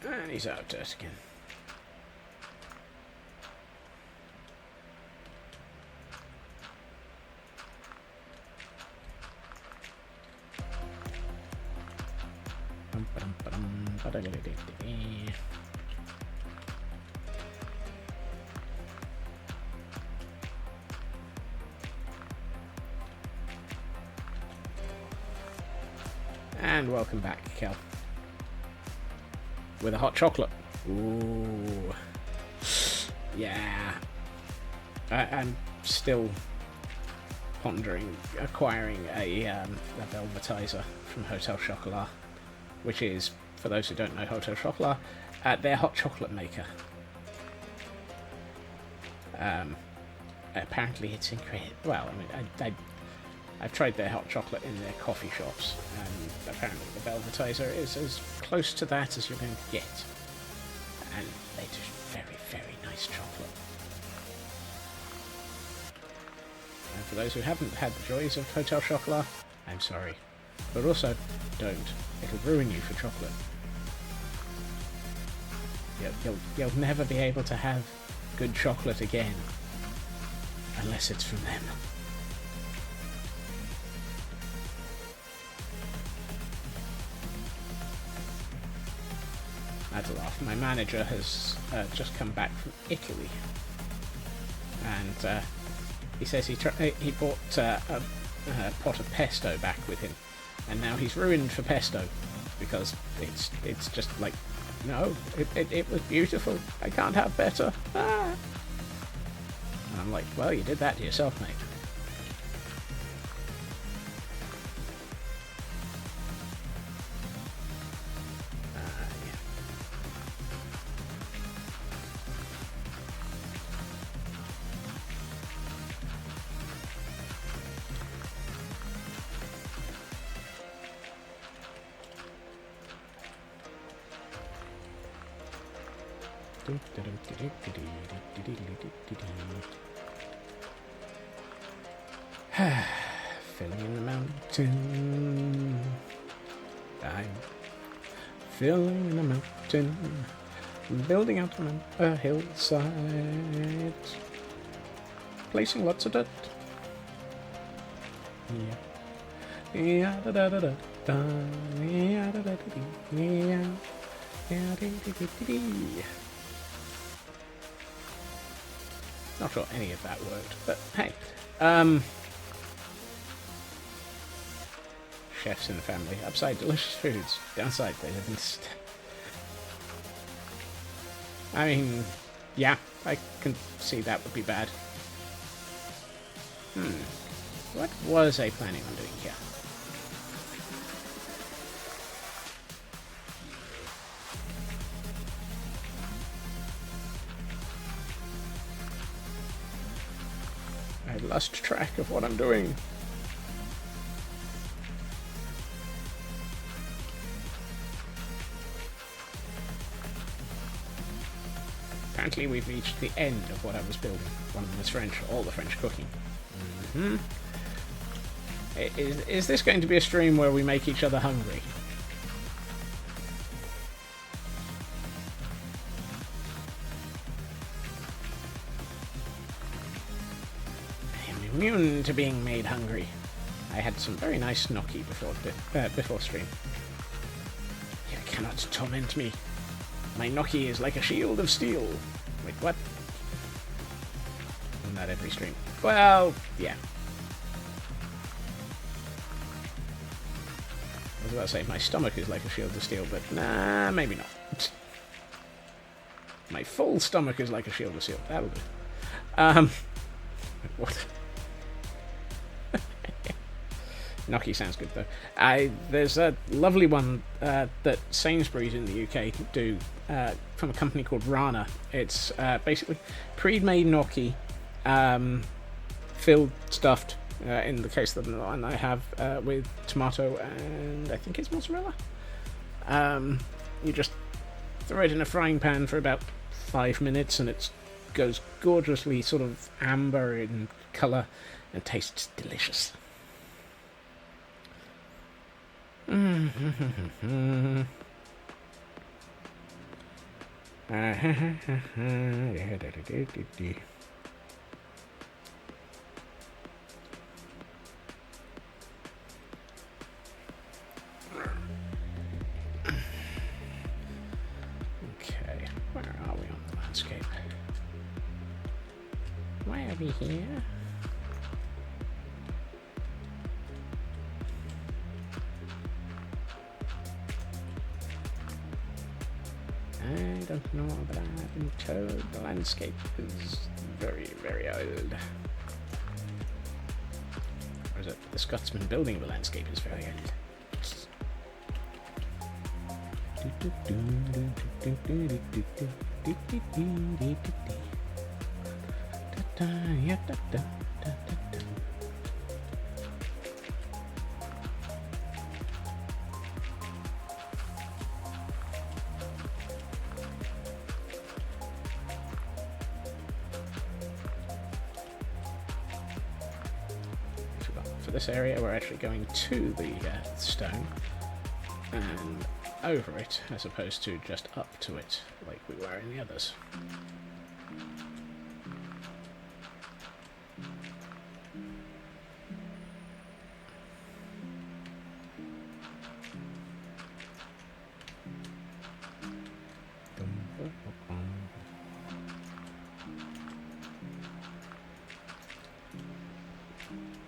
And he's out of dirt again. And welcome back, Kel. With a hot chocolate. Ooh. Yeah. I'm still pondering acquiring a velvetizer from Hotel Chocolat, which is, for those who don't know Hotel Chocolat, their hot chocolate maker. Apparently it's incredible. Well, I mean, I've tried their hot chocolate in their coffee shops, and apparently the velvetizer is as close to that as you're going to get. And they do very, very nice chocolate. And for those who haven't had the joys of Hotel Chocolat, I'm sorry. But also, don't. It'll ruin you for chocolate. You'll never be able to have good chocolate again, unless it's from them. That's a laugh. My manager has just come back from Italy, and he says he bought a pot of pesto back with him, and now he's ruined for pesto because it's just like, no, it was beautiful. I can't have better. Ah. And I'm like, well, you did that to yourself, mate. Filling in the mountain. I'm filling in the mountain. Building out a hillside. Placing lots of dirt. Yeah. Yeah, da da da da da. Yeah, da da da da. Yeah. Yeah, dee dee dee dee dee. Not sure any of that worked, but hey. Chefs in the family. Upside, delicious foods. Downside, they live in I mean, yeah, I can see that would be bad. What was I planning on doing here? I lost track of what I'm doing. Apparently we've reached the end of what I was building. One of them was French, all the French cooking. Is this going to be a stream where we make each other hungry? I am immune to being made hungry. I had some very nice gnocchi before stream. You cannot torment me. My gnocchi is like a shield of steel. Wait, what? Not every stream. Well, yeah. I was about to say my stomach is like a shield of steel, but nah, maybe not. My full stomach is like a shield of steel. That'll do. What? Gnocchi sounds good though. There's a lovely one that Sainsbury's in the UK do from a company called Rana. It's basically pre-made gnocchi, filled, stuffed. In the case of the one I have with tomato and I think it's mozzarella. You just throw it in a frying pan for about 5 minutes and it goes gorgeously sort of amber in colour and tastes delicious. Okay, where are we on the landscape? Why are we here? I don't know, but I've been told the landscape is very, very old. Or is it the Scotsman building the landscape is very old? For this area, we're actually going to the stone and over it, as opposed to just up to it, like we were in the others.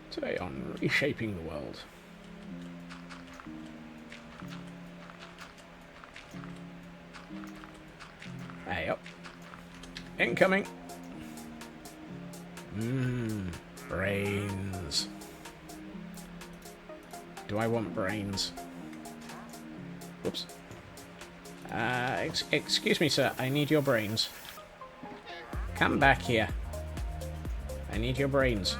Today on Reshaping the World. Hey up. Incoming. Brains. Do I want brains? Whoops. Excuse me, sir. I need your brains. Come back here. I need your brains.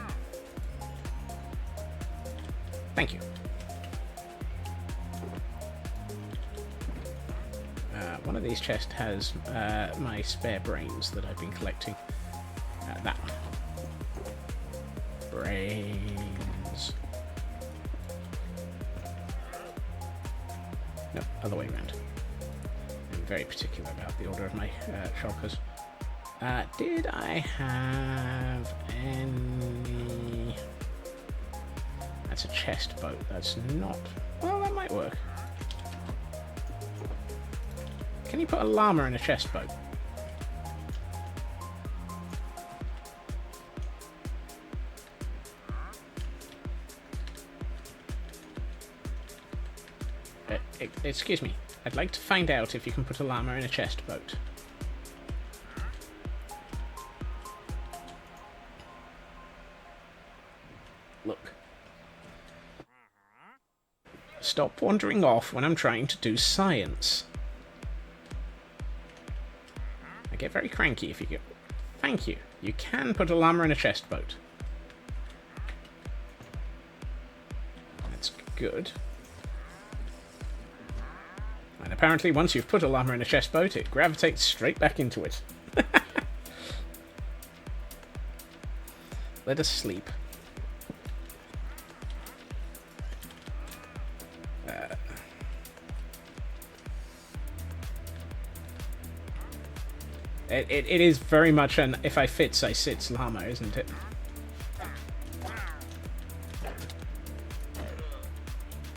Thank you. One of these chests has my spare brains that I've been collecting. That one. Brains. No, other way around. I'm very particular about the order of my shulkers. Did I have any... That's a chest boat. That's not... Well, that might work. Can you put a llama in a chest boat? Excuse me. I'd like to find out if you can put a llama in a chest boat. Look. Stop wandering off when I'm trying to do science. I get very cranky if you get... Thank you. You can put a llama in a chest boat. That's good. And apparently once you've put a llama in a chest boat, it gravitates straight back into it. Let us sleep. It is very much an if I fits, I sits llama, isn't it?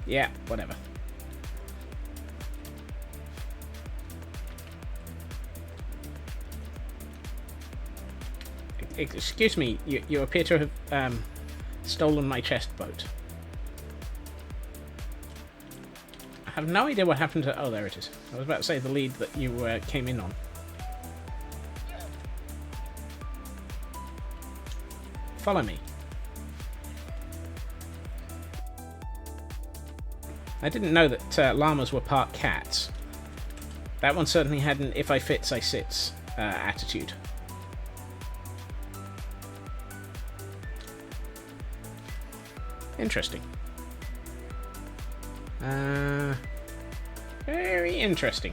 Yeah, whatever. Excuse me, you appear to have stolen my chest boat. I have no idea what happened to... Oh, there it is. I was about to say the lead that you came in on. Follow me. I didn't know that llamas were part cats. That one certainly had an if I fits, I sits attitude. Interesting. Very interesting.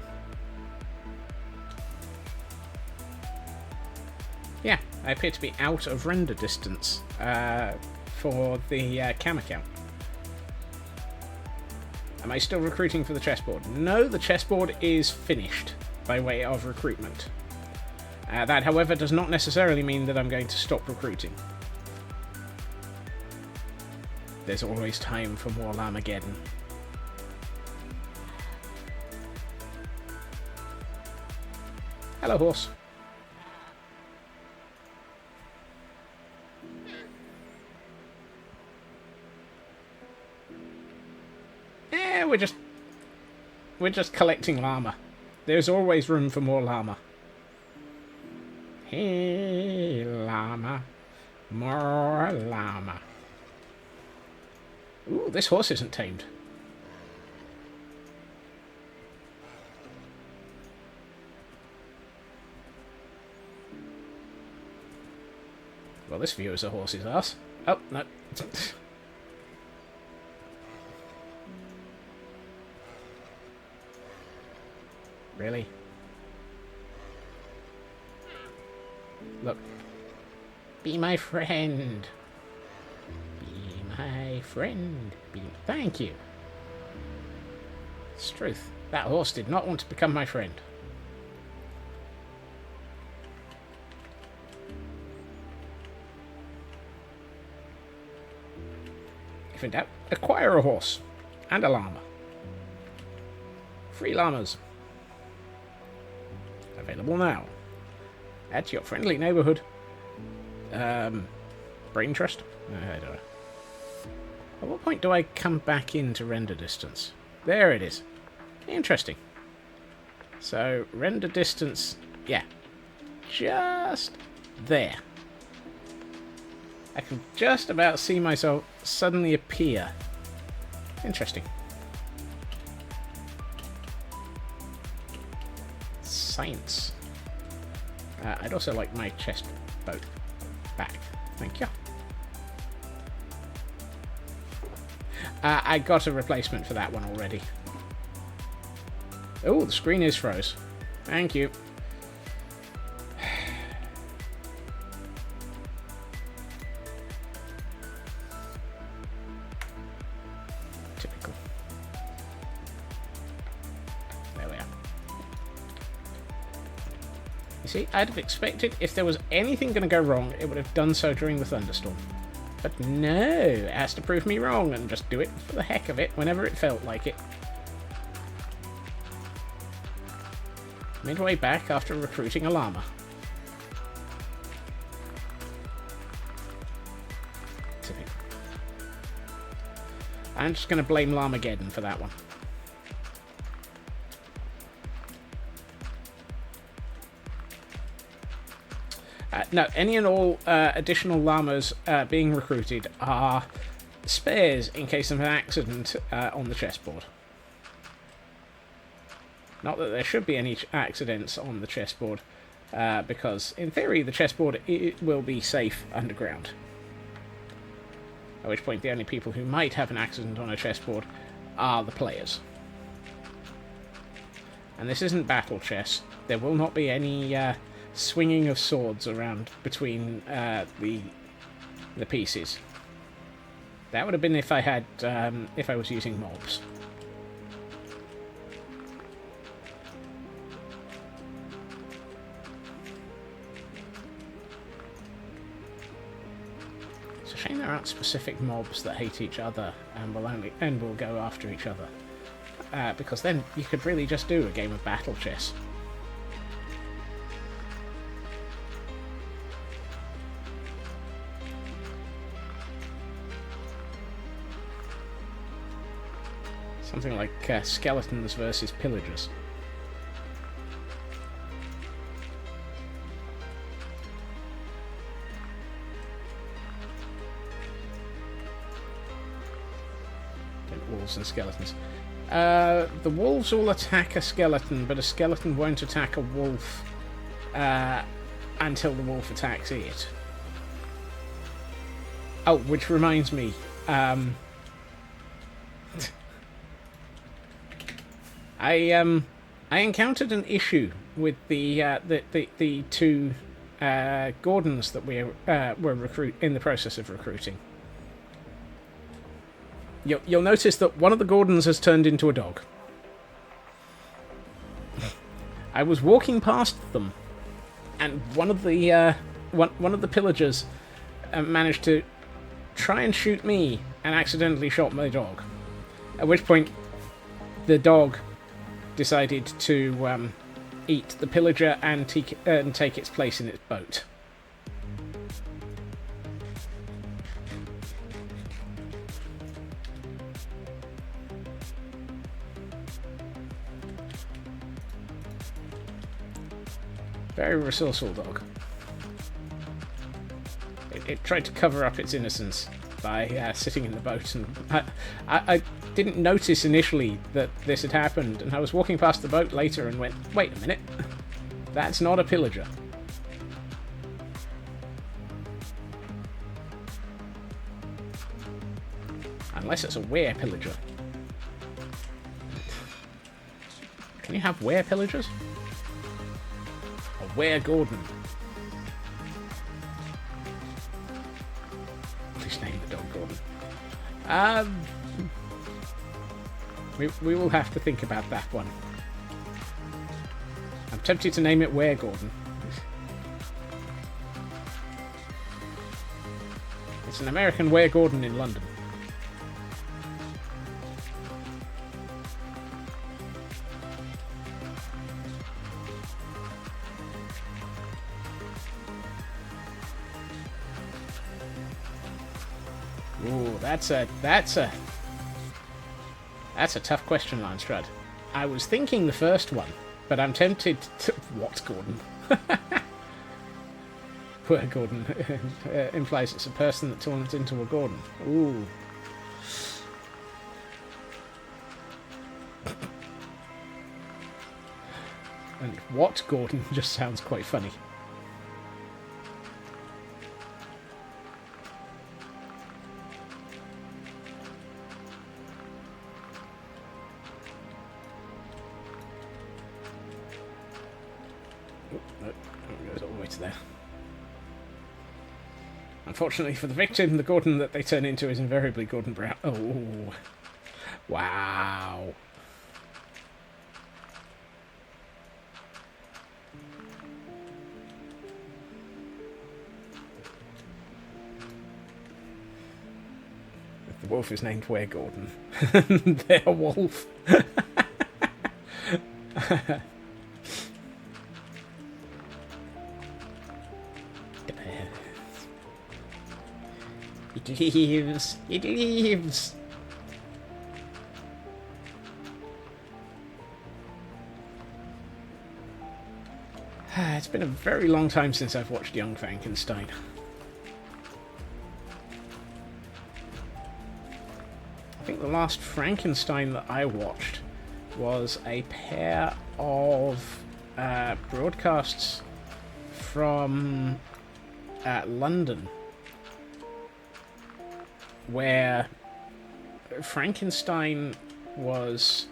Yeah, I appear to be out of render distance for the cam account. Am I still recruiting for the chessboard? No, the chessboard is finished by way of recruitment. That, however, does not necessarily mean that I'm going to stop recruiting. There's always time for more Lamageddon. Hello, horse. We're just collecting llama. There's always room for more llama. Hey, llama. More llama. Ooh, this horse isn't tamed. Well, this view is a horse's ass. Oh, no. Really? Look. Be my friend. Be my friend. Thank you. It's truth. That horse did not want to become my friend. If in doubt, acquire a horse. And a llama. Free llamas. Available now. At your friendly neighborhood. Brain trust? I don't know. At what point do I come back into render distance? There it is. Interesting. So, render distance, yeah. Just there. I can just about see myself suddenly appear. Interesting. Science. I'd also like my chest boat back. Thank you. I got a replacement for that one already. Oh, the screen is froze. Thank you. Typical. There we are. You see, I'd have expected if there was anything going to go wrong, it would have done so during the thunderstorm. But no, it has to prove me wrong and just do it for the heck of it whenever it felt like it. Midway back after recruiting a llama. Typical. I'm just going to blame Llamageddon for that one. No, any and all additional llamas being recruited are spares in case of an accident on the chessboard. Not that there should be any accidents on the chessboard, because in theory the chessboard will be safe underground. At which point the only people who might have an accident on a chessboard are the players. And this isn't battle chess. There will not be any swinging of swords around between the pieces. That would have been if I had if I was using mobs. It's a shame there aren't specific mobs that hate each other and will go after each other, because then you could really just do a game of battle chess. Something like skeletons versus pillagers. Wolves and skeletons. The wolves will attack a skeleton, but a skeleton won't attack a wolf until the wolf attacks it. Oh, which reminds me, I encountered an issue with the two Gordons that we were in the process of recruiting. You'll notice that one of the Gordons has turned into a dog. I was walking past them, and one of the pillagers managed to try and shoot me and accidentally shot my dog. At which point, the dog decided to eat the pillager and take its place in its boat. Very resourceful dog. It tried to cover up its innocence by sitting in the boat, and I didn't notice initially that this had happened, and I was walking past the boat later and went, wait a minute, that's not a pillager. Unless it's a were-pillager. Can you have were-pillagers? A were-Gordon. Please name the dog Gordon. We will have to think about that one. I'm tempted to name it Were-Gordon. It's an American Were-Gordon in London. Ooh, that's a tough question, Lanstrad. I was thinking the first one, but I'm tempted to... What, Gordon? Where Gordon implies it's a person that turns into a Gordon. Ooh. And what Gordon just sounds quite funny. Oh, no, it goes all the way to there. Unfortunately for the victim, the Gordon that they turn into is invariably Gordon Brown. Oh, wow. The wolf is named Were Gordon. They're a wolf. It leaves. It leaves. It's been a very long time since I've watched Young Frankenstein. I think the last Frankenstein that I watched was a pair of broadcasts from London, where Frankenstein was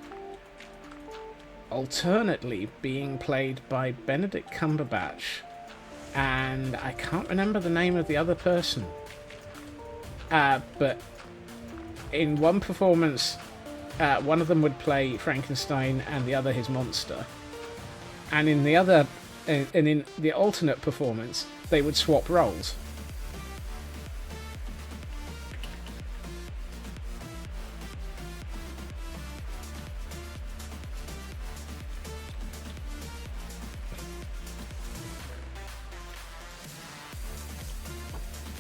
alternately being played by Benedict Cumberbatch, and I can't remember the name of the other person. But in one performance, one of them would play Frankenstein and the other his monster. And in the other, in the alternate performance, they would swap roles.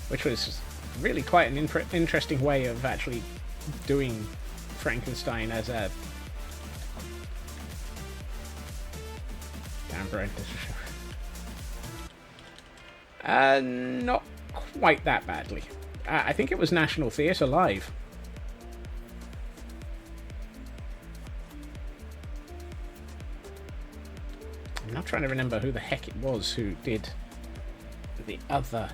Which was really quite an interesting way of actually doing Frankenstein as a... Damn brain. Not quite that badly. I think it was National Theatre Live. I'm not trying to remember who the heck it was who did the other...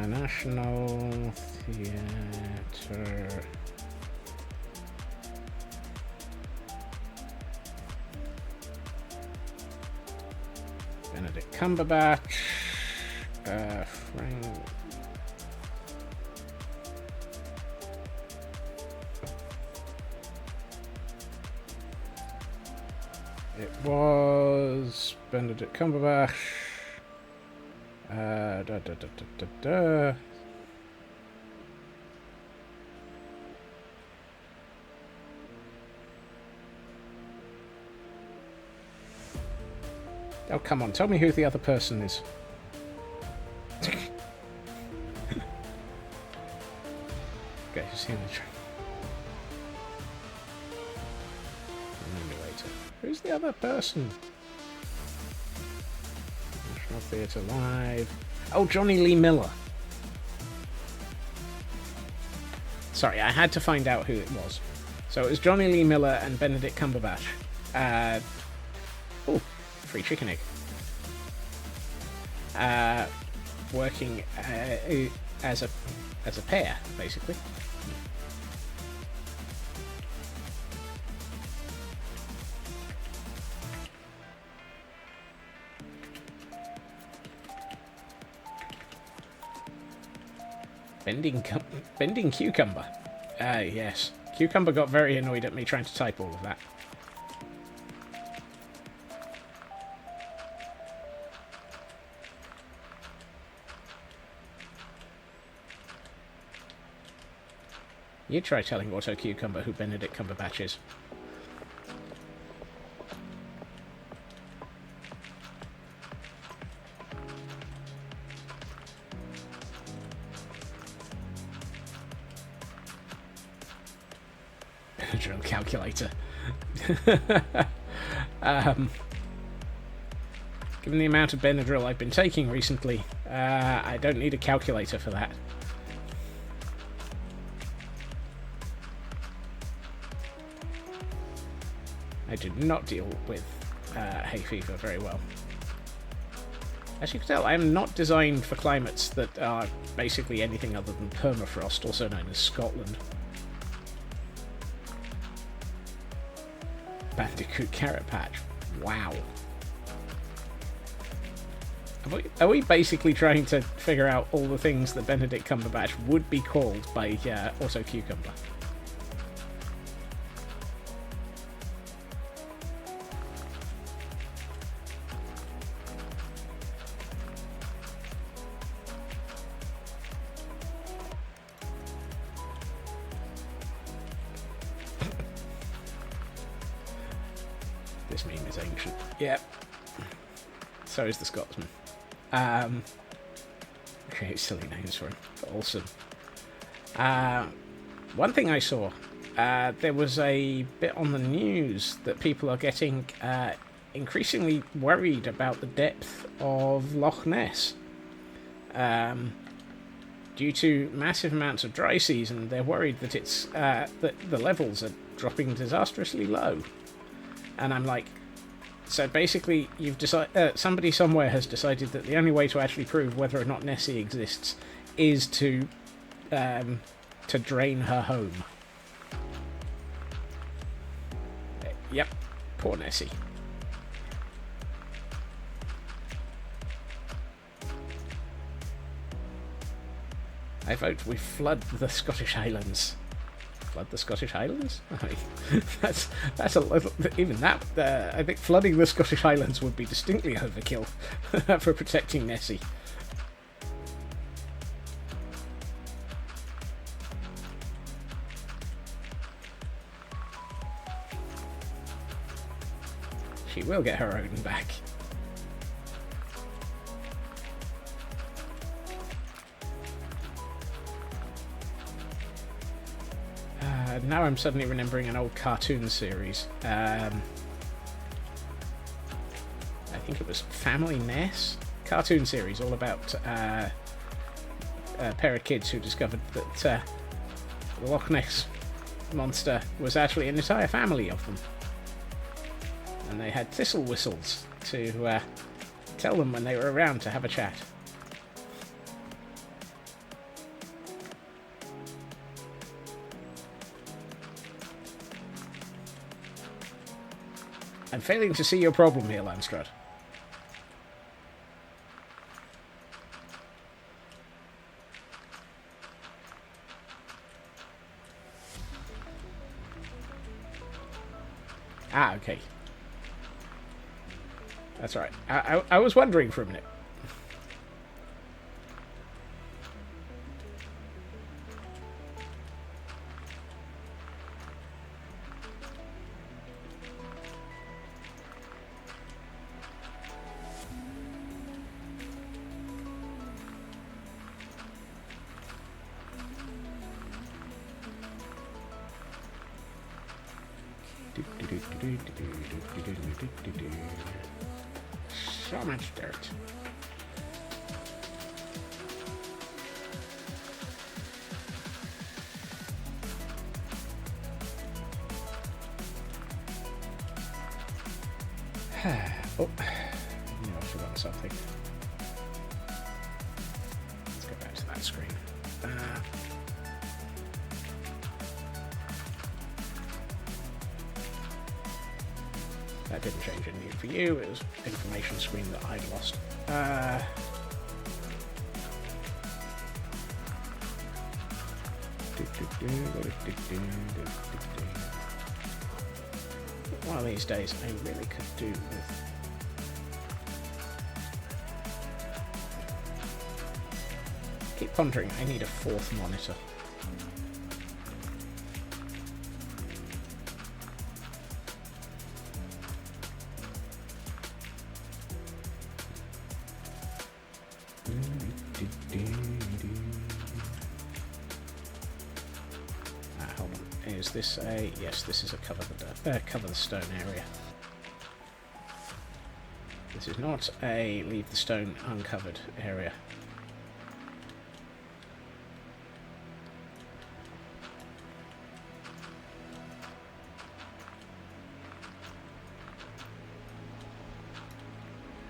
National Theatre. Benedict Cumberbatch. Frank. It was Benedict Cumberbatch. Oh, come on, tell me who the other person is. Okay, just hear the train. Who's the other person? National Theatre Live. Oh, Johnny Lee Miller. Sorry, I had to find out who it was. So it was Johnny Lee Miller and Benedict Cumberbatch. Oh, free chicken egg. Working as a pair, basically. Bending Cucumber. Yes. Cucumber got very annoyed at me trying to type all of that. You try telling Auto Cucumber who Benedict Cumberbatch is. Benadryl calculator. Given the amount of Benadryl I've been taking recently, I don't need a calculator for that. I do not deal with hay fever very well. As you can tell, I am not designed for climates that are basically anything other than permafrost, also known as Scotland. Bandicoot Carrot Patch. Wow. Are we basically trying to figure out all the things that Benedict Cumberbatch would be called by Auto Cucumber? This meme is ancient. Yep. So is the Scotsman. Create silly names for him. Awesome. One thing I saw, there was a bit on the news that people are getting increasingly worried about the depth of Loch Ness. Due to massive amounts of dry season, they're worried that it's that the levels are dropping disastrously low. And I'm like, so basically, you've decided somebody somewhere has decided that the only way to actually prove whether or not Nessie exists is to drain her home. Yep, poor Nessie. I vote we flood the Scottish Highlands. Flood the Scottish Highlands? I mean, that's a little. Even that, I think flooding the Scottish Highlands would be distinctly overkill for protecting Nessie. She will get her own back. Now I'm suddenly remembering an old cartoon series. I think it was Family Ness cartoon series, all about a pair of kids who discovered that the Loch Ness monster was actually an entire family of them, and they had thistle whistles to tell them when they were around to have a chat. I'm failing to see your problem here, Landstrad. Ah, okay. That's right. I was wondering for a minute. So much dirt. Oh, I've forgotten something. Let's go back to that screen. That didn't change anything for you. It was information screen that I'd lost. One of these days, I really could do with. Keep pondering. I need a fourth monitor. Hold on. Is this a... Yes, this is a cover the stone area. This is not a leave the stone uncovered area.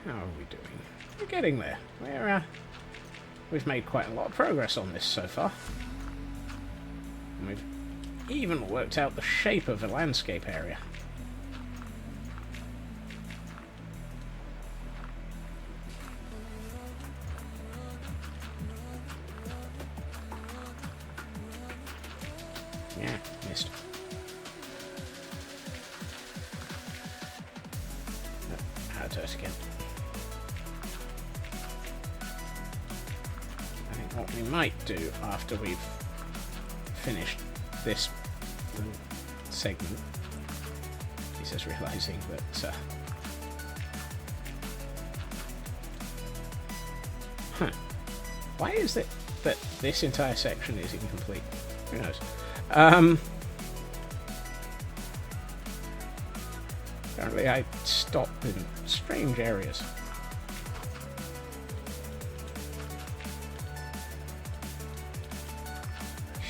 How are we doing? We're getting there. We've made quite a lot of progress on this so far. And we've even worked out the shape of a landscape area. dirt again. I think what we might do after we've finished this little segment, he's just realising that why is it that this entire section is incomplete? Who knows? Apparently I stopped in strange areas.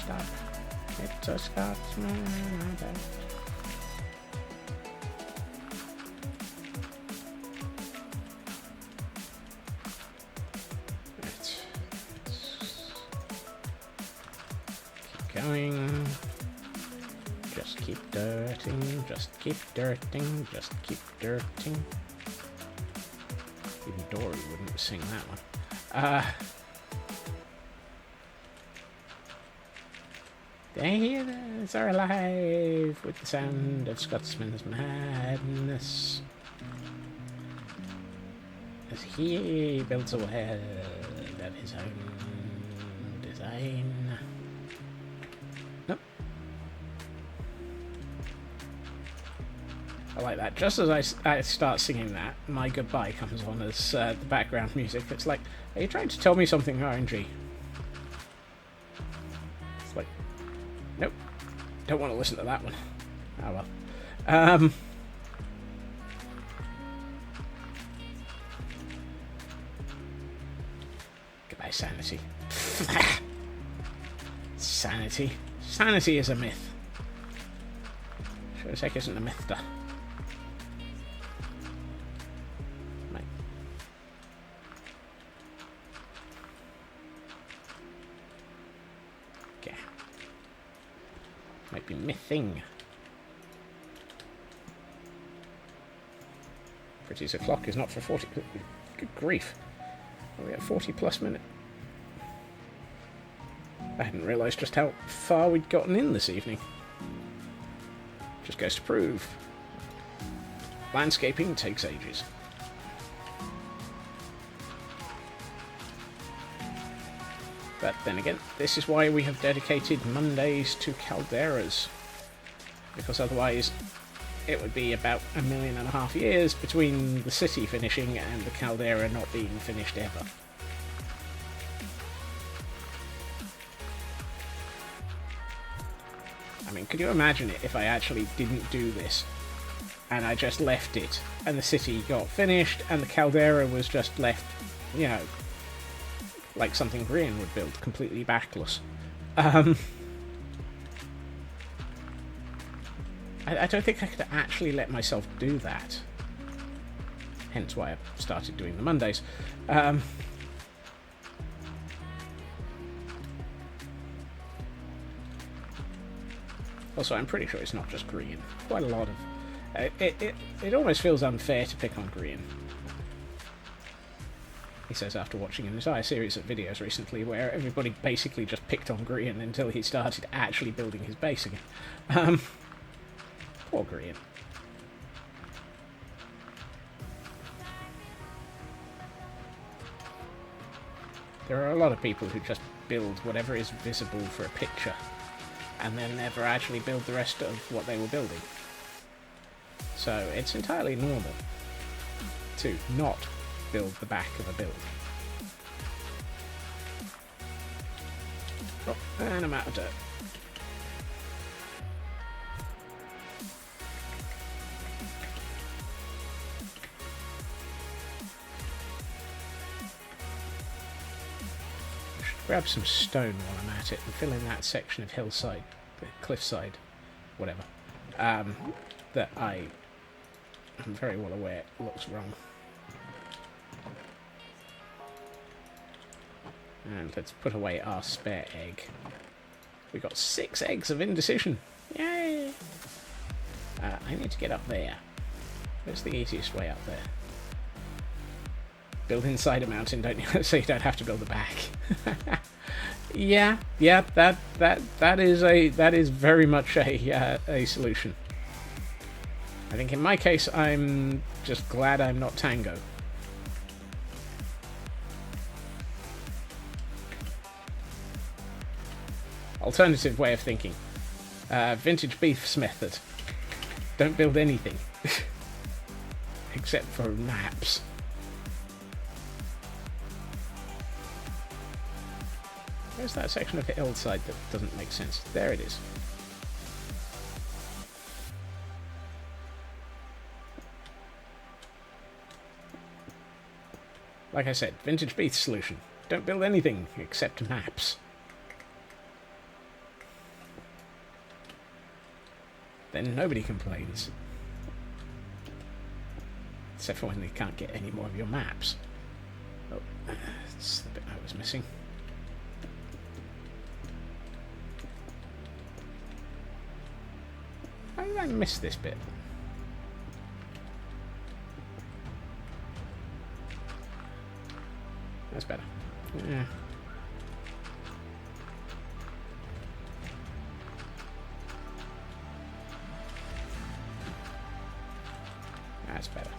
Stop. It's a Scotsman. Going. Just keep dirting, just keep dirting, just keep dirting. Even Dory wouldn't sing that one. The healers are alive with the sound of Scotsman's madness as he builds a well of his own design. I like that. Just as I start singing that, My Goodbye comes on as the background music. It's like, are you trying to tell me something, RNG? It's like, nope. Don't want to listen to that one. Oh well. Goodbye, sanity. Sanity. Sanity is a myth. Sure as heck isn't a myth, though. Might be mything. Pretty the clock is not for 40. Good grief. Are we at 40 plus minutes? I hadn't realised just how far we'd gotten in this evening. Just goes to prove. Landscaping takes ages. But then again, this is why we have dedicated Mondays to calderas. Because otherwise, it would be about 1.5 million years between the city finishing and the caldera not being finished ever. I mean, could you imagine it if I actually didn't do this and I just left it and the city got finished and the caldera was just left, you know, like something Grian would build, completely backless. I don't think I could actually let myself do that. Hence why I started doing the Mondays. Also, I'm pretty sure it's not just Grian. Quite a lot of... It almost feels unfair to pick on Grian. He says after watching an entire series of videos recently where everybody basically just picked on Grian until he started actually building his base again. Poor Grian. There are a lot of people who just build whatever is visible for a picture and then never actually build the rest of what they were building. So it's entirely normal to not build the back of a build. Oh, and I'm out of dirt. I should grab some stone while I'm at it and fill in that section of hillside, cliffside, whatever, that I'm very well aware looks wrong. And let's put away our spare egg. We got 6 eggs of indecision. Yay! I need to get up there. Where's the easiest way up there? Build inside a mountain, don't you? So you don't have to build the back. yeah, that is very much a solution. I think in my case, I'm just glad I'm not Tango. Alternative way of thinking. Vintage Beef's method. Don't build anything. Except for maps. Where's that section of hillside that doesn't make sense? There it is. Like I said, Vintage Beef solution. Don't build anything except maps. Then nobody complains. Except for when they can't get any more of your maps. Oh, that's the bit I was missing. How did I miss this bit? That's better. Yeah. That's better.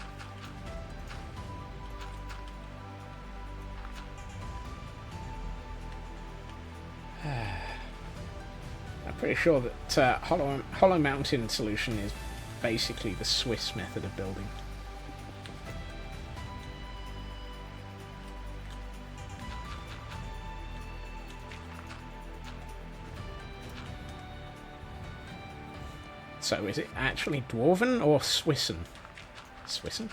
I'm pretty sure that Hollow Mountain solution is basically the Swiss method of building. So is it actually Dwarven or Swissen? Swissen?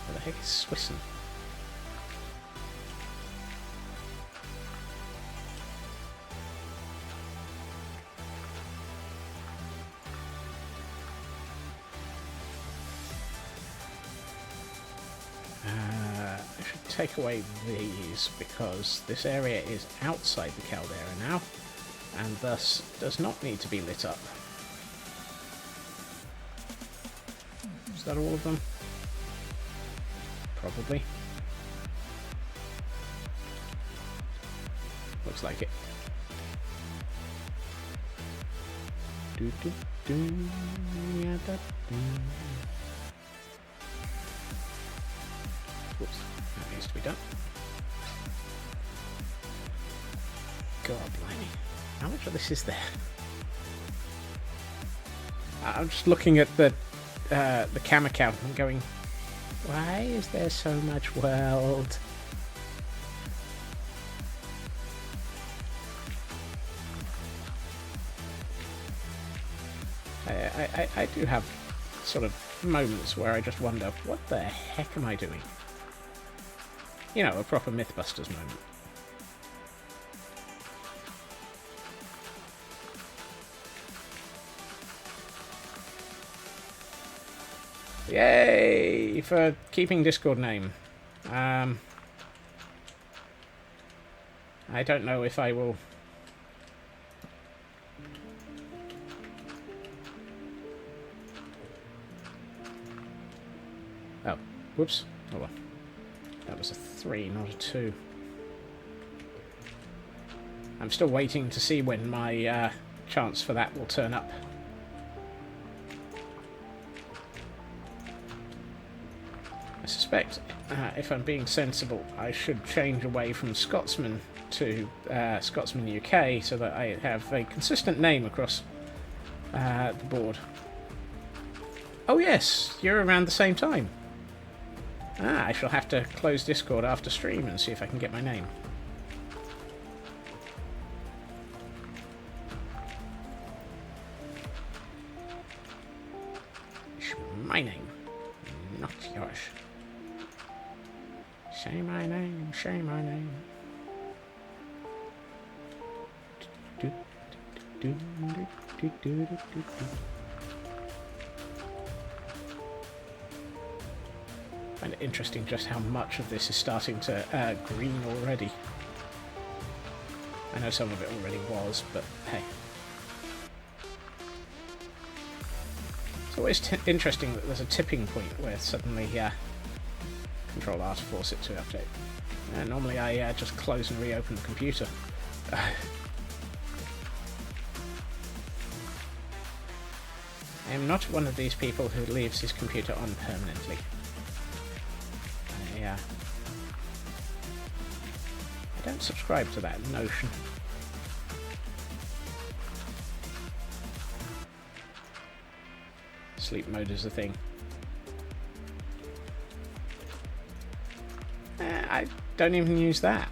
Where the heck is Swissen? I should take away these because this area is outside the Caldera now, and thus does not need to be lit up. Is that all of them? Probably. Looks like it. Do, do, do, yeah, da, do. Whoops, that needs to be done. God blimey. How much of this is there? I'm just looking at the camera count and going, why is there so much world? I do have sort of moments where I just wonder, what the heck am I doing? You know, a proper Mythbusters moment. Yay! For keeping Discord name. I don't know if I will... Oh, whoops. Hold on. That was a 3, not a 2. I'm still waiting to see when my chance for that will turn up. I suspect, if I'm being sensible, I should change away from Scotsman to Scotsman UK so that I have a consistent name across the board. Oh yes, you're around the same time. I shall have to close Discord after stream and see if I can get my name. It's my name, not yours. Say my name, say my name. I find it interesting just how much of this is starting to green already. I know some of it already was, but hey. It's always interesting that there's a tipping point where suddenly Control R to force it to update. Normally I just close and reopen the computer. I am not one of these people who leaves his computer on permanently. I don't subscribe to that notion. Sleep mode is a thing. I don't even use that.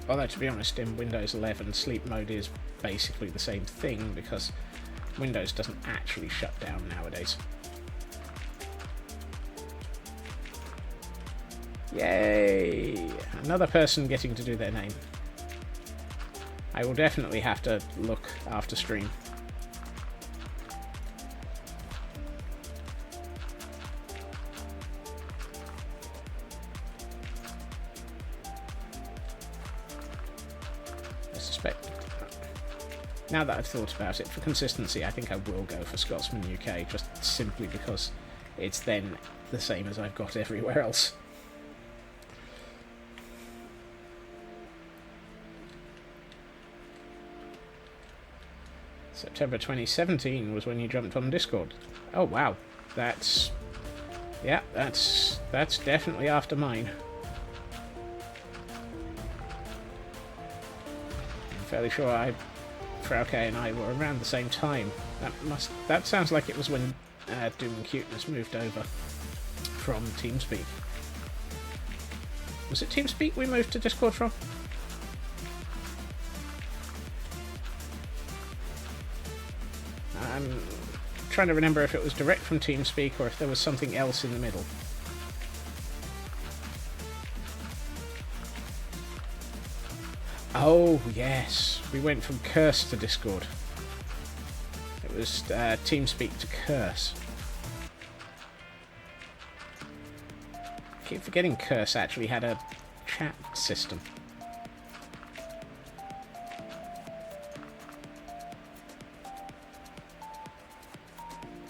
Although, to be honest, in Windows 11, sleep mode is basically the same thing because Windows doesn't actually shut down nowadays. Yay! Another person getting to do their name. I will definitely have to look after stream. I suspect... Now that I've thought about it, for consistency, I think I will go for Scotsman UK, just simply because it's then the same as I've got everywhere else. September 2017 was when you jumped on Discord. Oh wow, that's definitely after mine. I'm fairly sure Frauke and I were around the same time. That sounds like it was when Doom and Cuteness moved over from TeamSpeak. Was it TeamSpeak we moved to Discord from? I'm trying to remember if it was direct from TeamSpeak or if there was something else in the middle. Oh, yes. We went from Curse to Discord. It was TeamSpeak to Curse. I keep forgetting Curse actually had a chat system.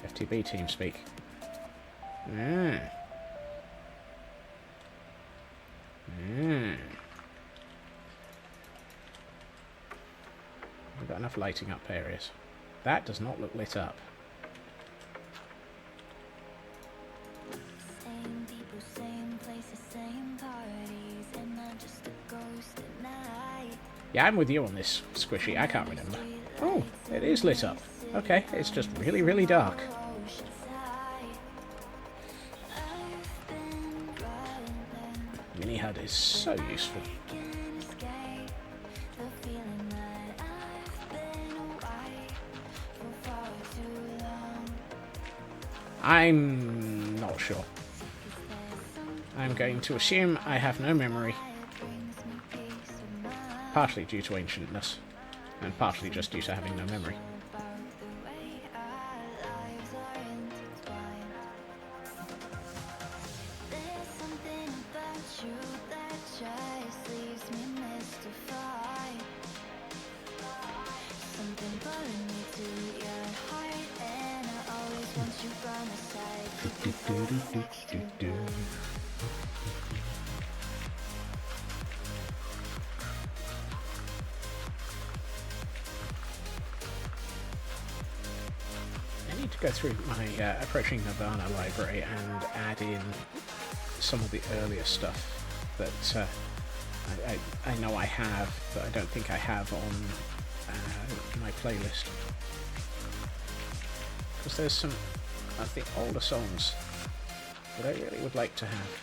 FTB TeamSpeak. We've got enough lighting up areas. That does not look lit up. Same people, same places, same parties, and I'm just a ghost at night. Yeah, I'm with you on this, Squishy. I can't remember. Oh, it is lit up. Okay, it's just really, really dark. Mini HUD is so useful. I'm not sure. I'm going to assume I have no memory. Partially due to ancientness, and partially just due to having no memory. I need to go through my Approaching Nirvana library and add in some of the earlier stuff that I know I have, but I don't think I have on my playlist. Because there's some of the older songs that I really would like to have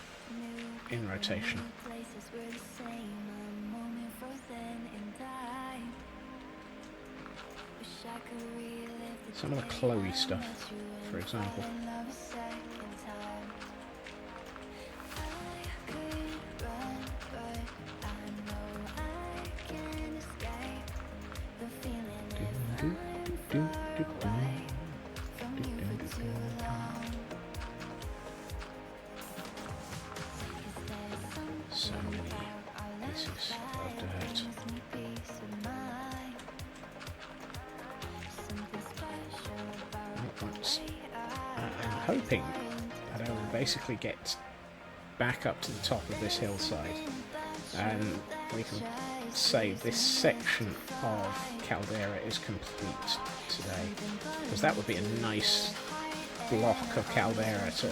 in rotation. Some of the Chloe stuff, for example. So many pieces of dirt. I'm hoping that I will basically get back up to the top of this hillside and we can say this section of Caldera is complete today, because that would be a nice block of Caldera to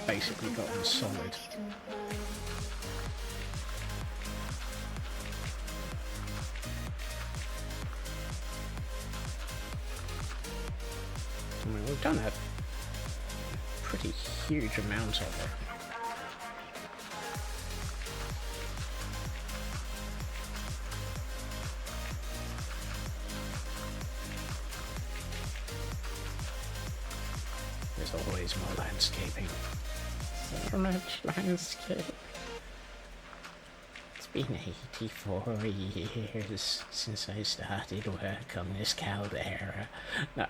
basically gotten solid. I mean, we've done a pretty huge amount of it. There's always more landscaping. So much landscape. It's been 84 years since I started work on this Caldera. No,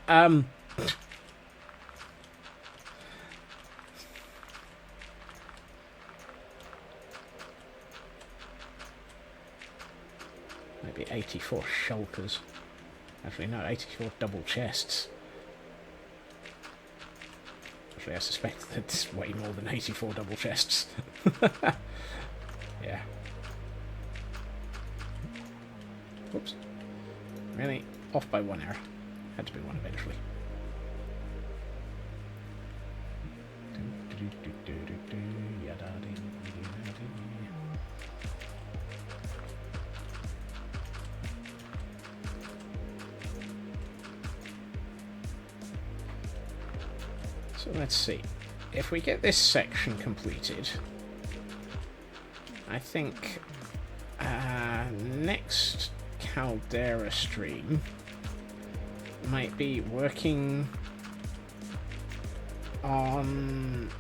maybe 84 shulkers. Actually, no, 84 double chests. Actually, I suspect that it's way more than 84 double chests. Yeah. Whoops. Really? Off by 1 error. Had to be one eventually. So let's see. If we get this section completed, I think next Caldera stream might be working on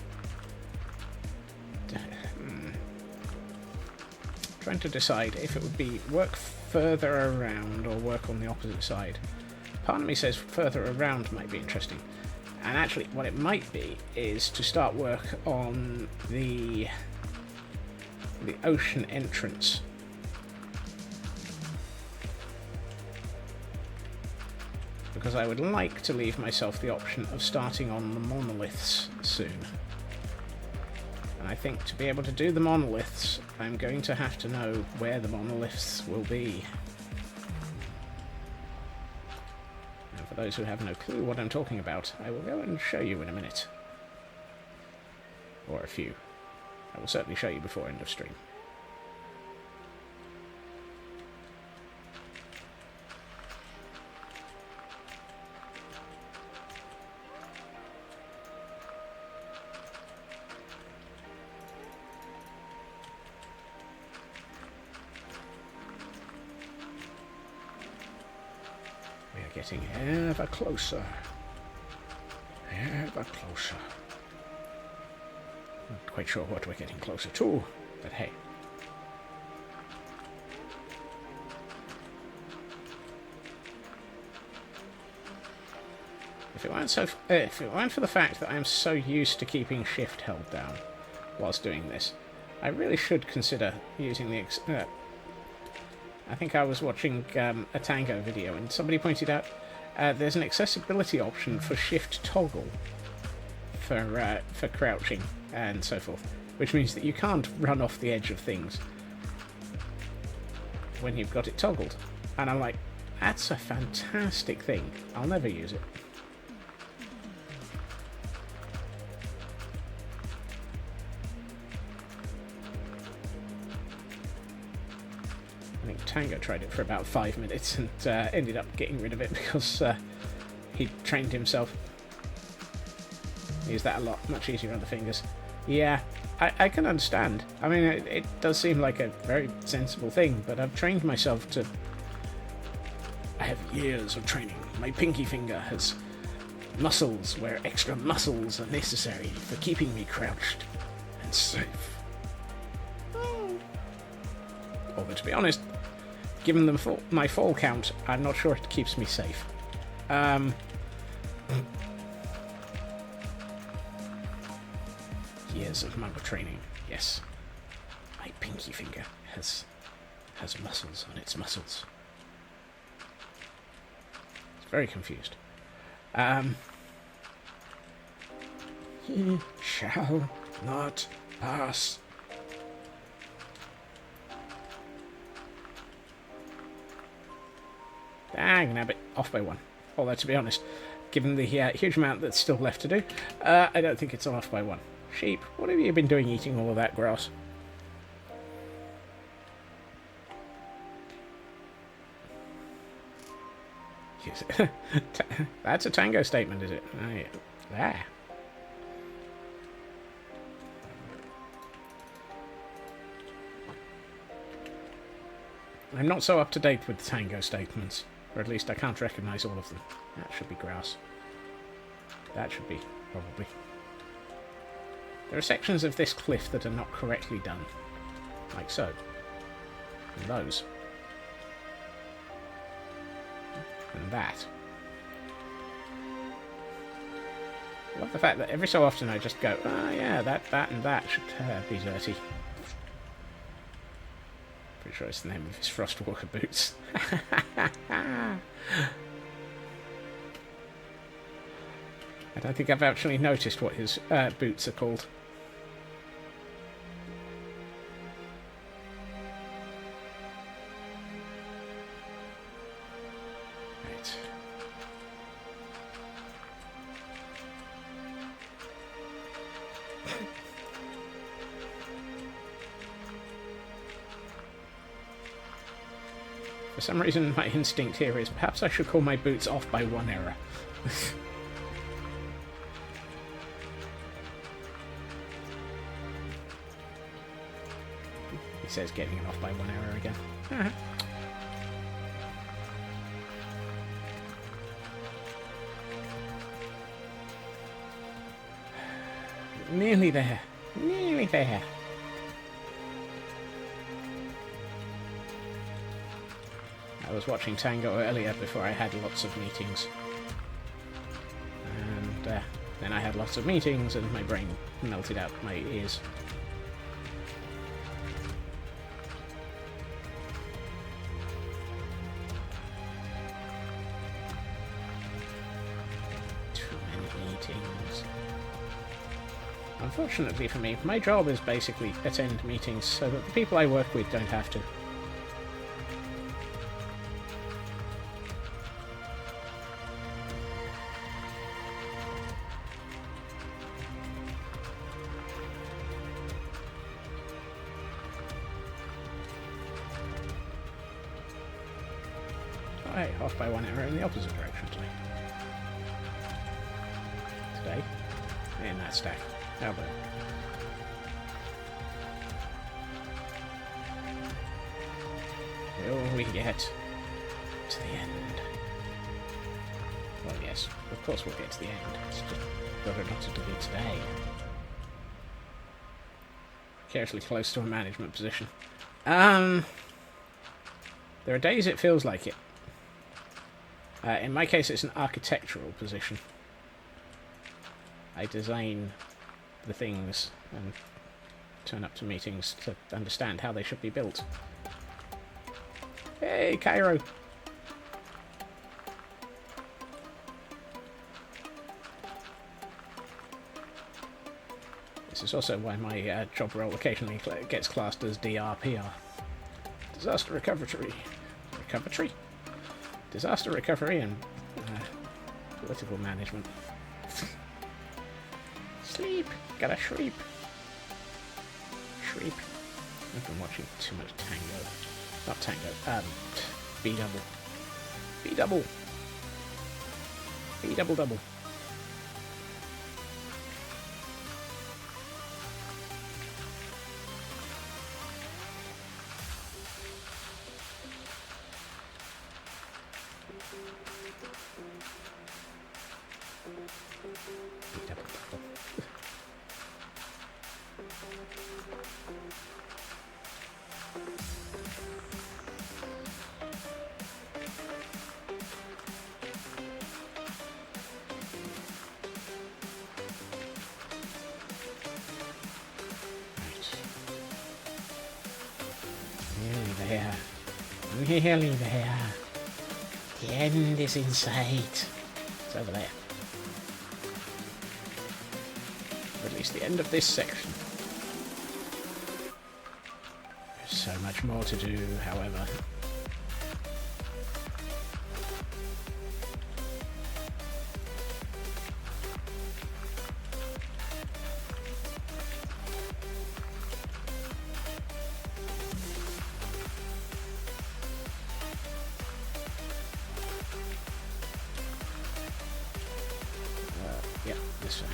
trying to decide if it would be work further around or work on the opposite side. Part of me says further around might be interesting. And actually, what it might be is to start work on the ocean entrance. Because I would like to leave myself the option of starting on the monoliths soon. And I think to be able to do the monoliths, I'm going to have to know where the monoliths will be. For those who have no clue what I'm talking about, I will go and show you in a minute. Or a few. I will certainly show you before end of stream. Getting ever closer. Ever closer. Not quite sure what we're getting closer to, but hey. If it weren't for the fact that I'm so used to keeping shift held down whilst doing this, I really should consider using the I think I was watching a Tango video and somebody pointed out there's an accessibility option for shift toggle for crouching and so forth, which means that you can't run off the edge of things when you've got it toggled. And I'm like, that's a fantastic thing. I'll never use it. Tango tried it for about 5 minutes and ended up getting rid of it because he trained himself. He used that a lot, much easier on the fingers. Yeah, I can understand. I mean, it does seem like a very sensible thing, but I've trained myself to... I have years of training. My pinky finger has muscles where extra muscles are necessary for keeping me crouched and safe. Although, to be honest, given my fall count, I'm not sure it keeps me safe. Years of monk training, yes. My pinky finger has muscles on its muscles. It's very confused. He shall not pass. I'm going to have it off by 1. Although, to be honest, given the huge amount that's still left to do, I don't think it's off by 1. Sheep, what have you been doing eating all of that grass? Yes. That's a tango statement, is it? Oh, yeah. There. I'm not so up to date with the tango statements, or at least I can't recognise all of them. That should be grass. That should be, probably. There are sections of this cliff that are not correctly done. Like so. And those. And that. I love the fact that every so often I just go, oh yeah, that and that should be dirty. Pretty sure it's the name of his Frostwalker boots. I don't think I've actually noticed what his boots are called. Right. For some reason, my instinct here is perhaps I should call my boots off by 1 error. He says getting it off by 1 error again. Nearly there. Nearly there. I was watching Tango earlier before I had lots of meetings. And then I had lots of meetings and my brain melted out my ears. Too many meetings. Unfortunately for me, my job is basically attend meetings so that the people I work with don't have to. Hey, off by 1 error in the opposite direction today. Today? In that stack. How about it? Will we get to the end? Well, yes, of course we'll get to the end. It's just whether or not to do it today. Carefully close to a management position. There are days it feels like it. In my case, it's an architectural position. I design the things and turn up to meetings to understand how they should be built. Hey, Cairo! This is also why my job role occasionally gets classed as DRPR. Disaster recovery. Recovery? Disaster recovery and political management. Sleep! Gotta shreep. Shreep. I've been watching too much Tango. Not Tango, B-double. B-double! B-double-double. Nearly there. The end is in sight. It's over there. Or at least the end of this section. There's so much more to do, however. this fan.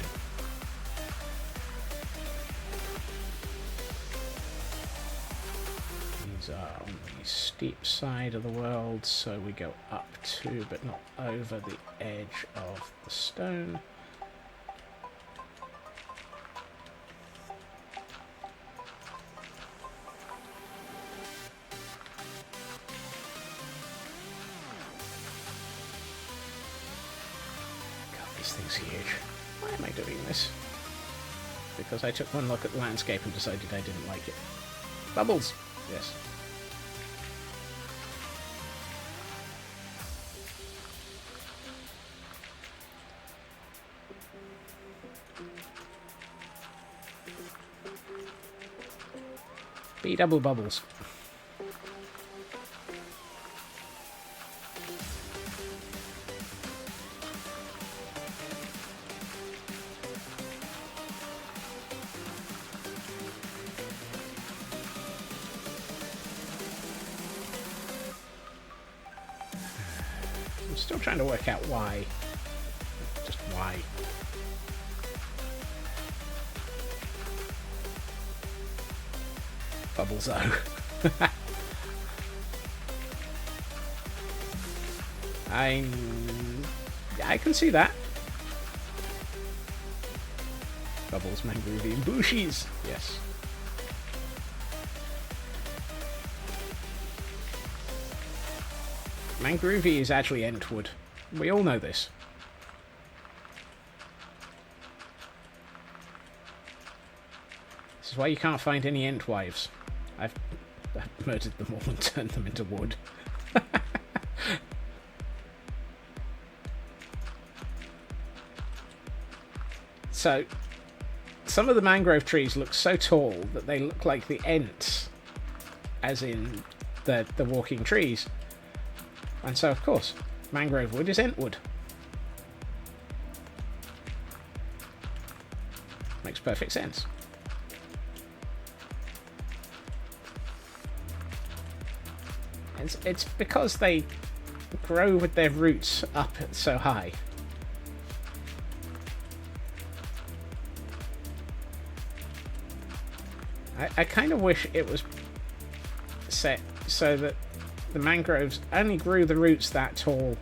These are on the steep side of the world, so we go up to, but not over the edge of the stone. This thing's huge. Why am I doing this? Because I took one look at the landscape and decided I didn't like it. Bubbles! Yes. Be double bubbles. I'm still trying to work out why. Just why. Bubbles though. I can see that. Bubbles, mangrove, and bushies. Yes. Mangrove is actually Entwood. We all know this. This is why you can't find any Entwives. I've murdered them all and turned them into wood. So, some of the mangrove trees look so tall that they look like the Ents, as in the walking trees. And so, of course, mangrove wood is Entwood. Makes perfect sense. It's because they grow with their roots up so high. I kind of wish it was set so that the mangroves only grew the roots that tall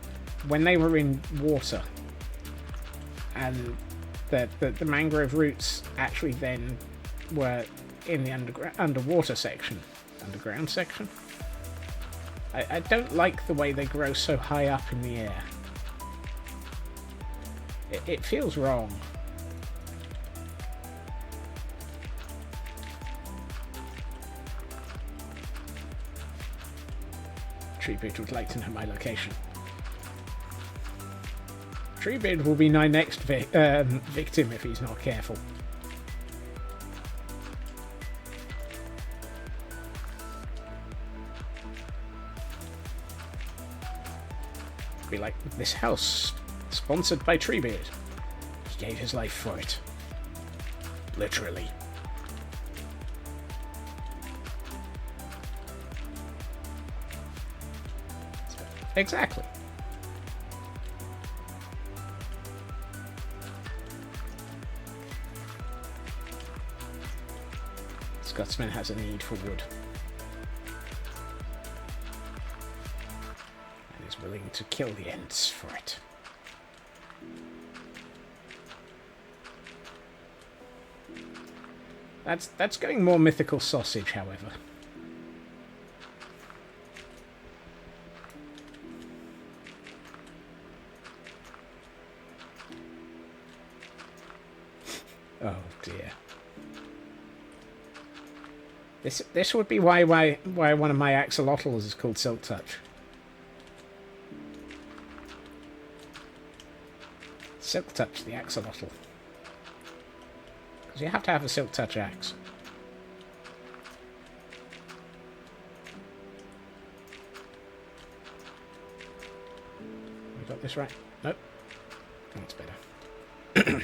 when they were in water, and the mangrove roots actually then were in the underwater section, underground section. I don't like the way they grow so high up in the air. It feels wrong. Treebeard would like to know my location. Treebeard will be my next victim if he's not careful. Be like this house, sponsored by Treebeard. He gave his life for it. Literally. Exactly. Scotsman has a need for wood. And is willing to kill the Ents for it. That's going more mythical sausage, however. Oh dear. This would be why one of my axolotls is called Silk Touch. Silk Touch, the axolotl. Because you have to have a Silk Touch axe. We got this right? Nope. That's better.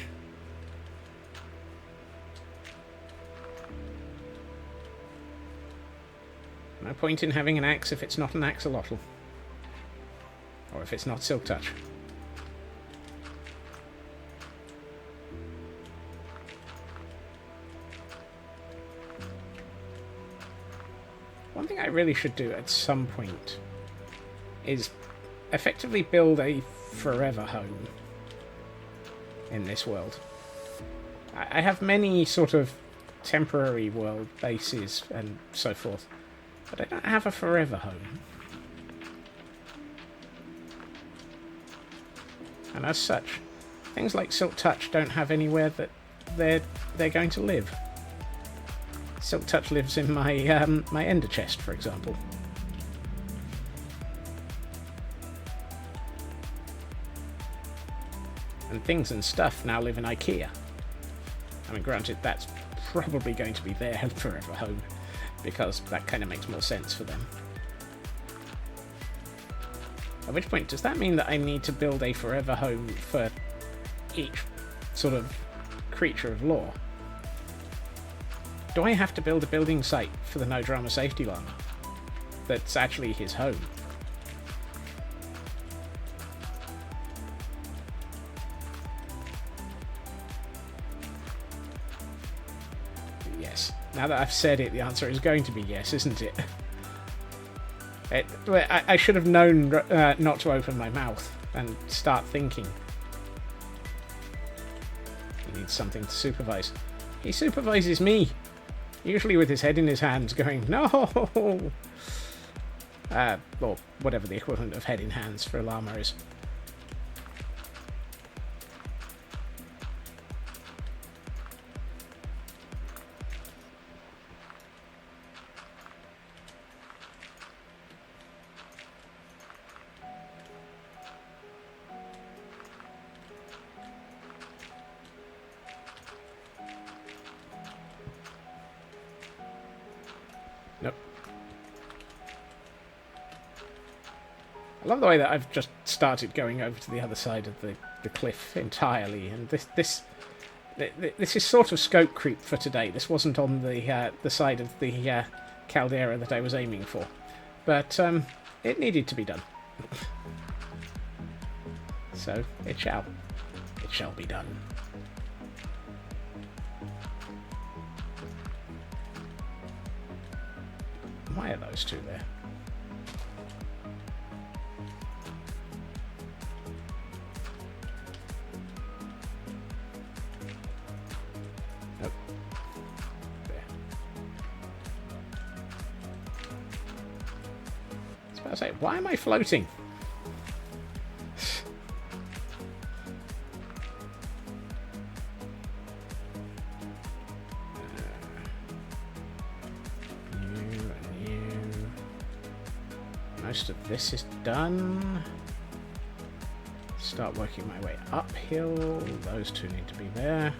No point in having an axe if it's not an axolotl. Or if it's not Silk Touch. really should do at some point is effectively build a forever home in this world. I have many sort of temporary world bases and so forth, but I don't have a forever home. And as such, things like Silk Touch don't have anywhere that they're going to live. Silk Touch lives in my my ender chest, for example. And things and stuff now live in IKEA. I mean, granted, that's probably going to be their forever home, because that kind of makes more sense for them. At which point, does that mean that I need to build a forever home for each sort of creature of law? Do I have to build a building site for the No Drama Safety Llama that's actually his home? Yes. Now that I've said it, the answer is going to be yes, isn't it? I should have known not to open my mouth and start thinking. He needs something to supervise. He supervises me, usually with his head in his hands, going, no! Or whatever the equivalent of head in hands for a llama is. Nope. I love the way that I've just started going over to the other side of the cliff entirely, and this is sort of scope creep for today. This wasn't on the side of the Caldera that I was aiming for, but it needed to be done. So it shall be done. Why are those two there? Nope. There. I was about to say, why am I floating? Most of this is done. Start working my way uphill. Those two need to be there.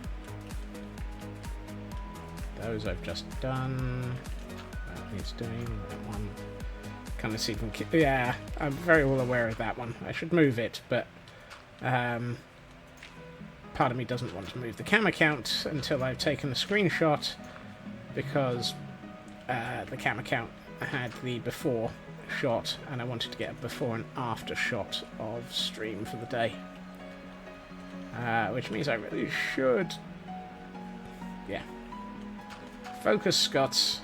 Those I've just done. That needs doing. That one. Kind of see them. Yeah, I'm very well aware of that one. I should move it, but part of me doesn't want to move the camera count until I've taken a screenshot, because the camera count had the before shot, and I wanted to get a before and after shot of stream for the day, which means I really should, yeah, focus, Scots.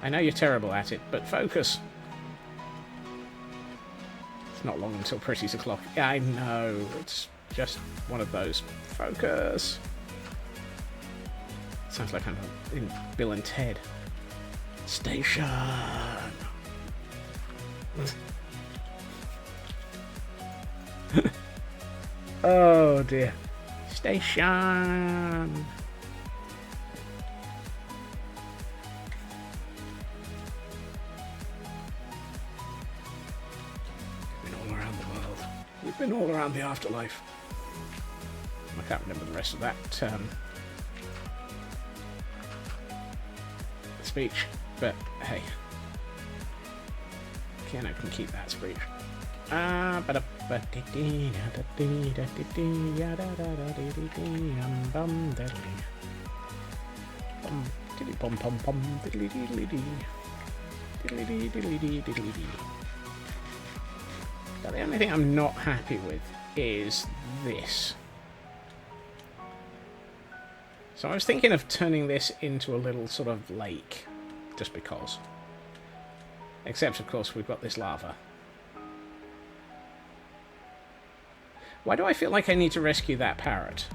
I know you're terrible at it, but focus. It's not long until Pretty's o'clock. Yeah, I know, it's just one of those. Focus. Sounds like I'm in Bill and Ted. Station. Oh dear. Station. Been all around the world. We've been all around the afterlife. I can't remember the rest of that speech, but hey. Piano can keep that speech. Now, the only thing I'm not happy with is this. So I was thinking of turning this into a little sort of lake, just because. Except, of course, we've got this lava. Why do I feel like I need to rescue that parrot?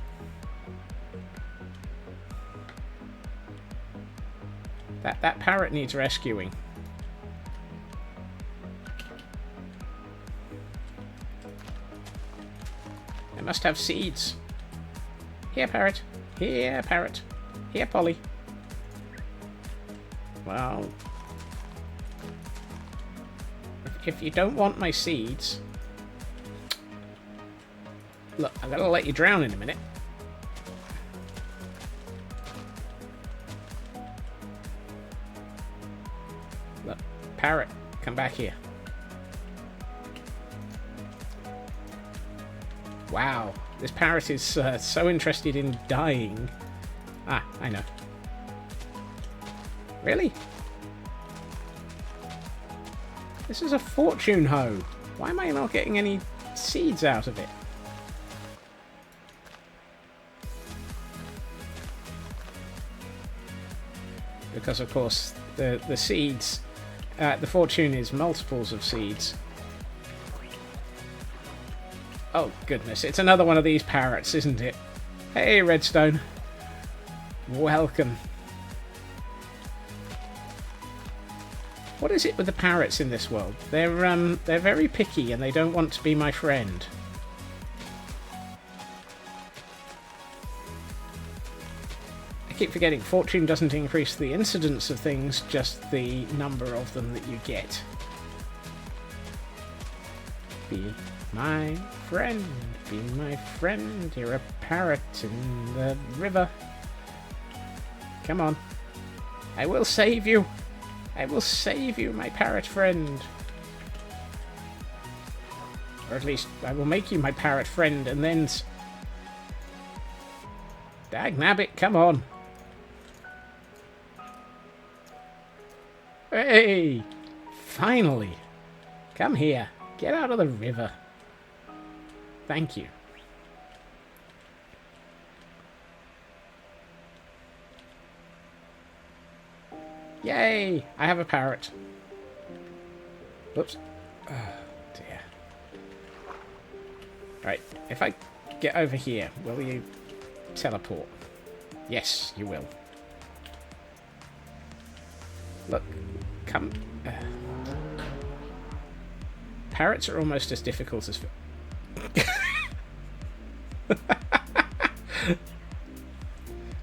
That parrot needs rescuing. I must have seeds. Here, parrot. Here, parrot. Here, Polly. Well, if you don't want my seeds... Look, I'm going to let you drown in a minute. Look, parrot, come back here. Wow, this parrot is so interested in dying. Ah, I know. Really? This is a fortune hoe. Why am I not getting any seeds out of it? Because, of course, the seeds... the fortune is multiples of seeds. Oh, goodness. It's another one of these parrots, isn't it? Hey, Redstone. Welcome. What is it with the parrots in this world? They're very picky and they don't want to be my friend. I keep forgetting, fortune doesn't increase the incidence of things, just the number of them that you get. Be my friend, be my friend, you're a parrot in the river. Come on. I will save you. I will save you, my parrot friend. Or at least, I will make you my parrot friend, and then... Dagnabbit, come on. Hey! Finally! Come here. Get out of the river. Thank you. Yay! I have a parrot. Oops. Oh, dear. Right, if I get over here, will you teleport? Yes, you will. Look, come... Parrots are almost as difficult as...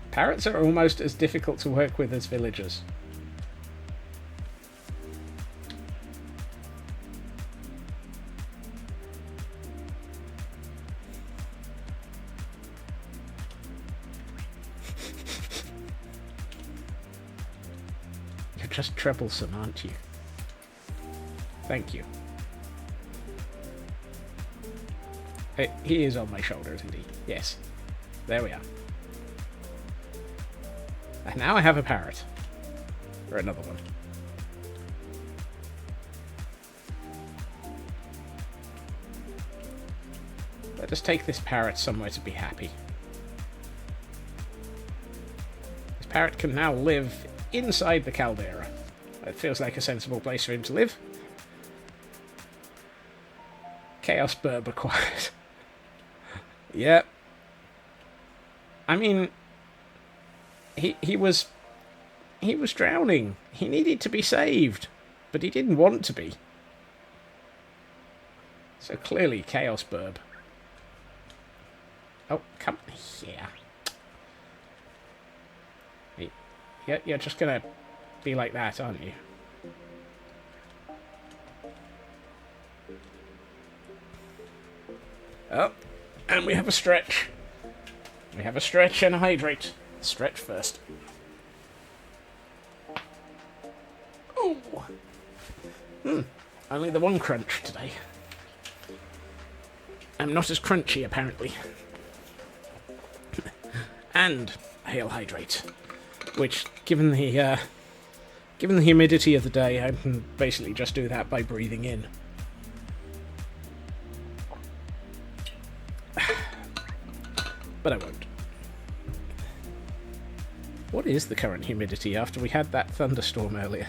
Parrots are almost as difficult to work with as villagers. You're just troublesome, aren't you? Thank you. He is on my shoulder, isn't he? Yes. There we are. And now I have a parrot. Or another one. Let us take this parrot somewhere to be happy. This parrot can now live inside the Caldera. It feels like a sensible place for him to live. Chaos burb acquired. Yep. I mean, he was drowning. He needed to be saved, but he didn't want to be. So clearly, chaos burb. Oh, come here. You're just gonna be like that, aren't you? Oh, and we have a stretch. We have a stretch and a hydrate. Stretch first. Oh. Only the one crunch today. I'm not as crunchy, apparently. And a hail hydrate, which, given the humidity of the day, I can basically just do that by breathing in. But I won't. What is the current humidity after we had that thunderstorm earlier?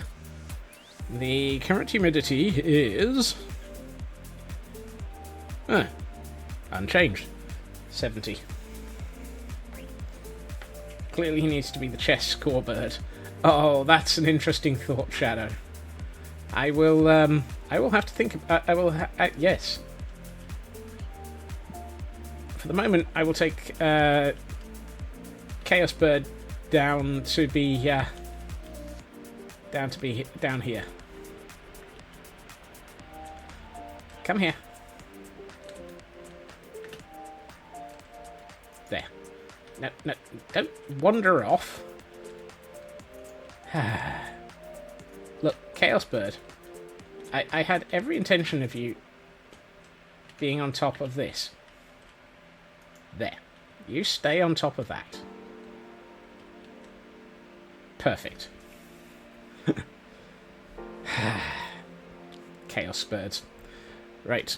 The current humidity is... unchanged. 70. Clearly he needs to be the chess score bird. Oh, that's an interesting thought, Shadow. I will have to think... yes. For the moment, I will take Chaos Bird down to be down here. Come here. There. No, don't wander off. Look, Chaos Bird. I had every intention of you being on top of this. There. You stay on top of that. Perfect. Chaos Birds. Right.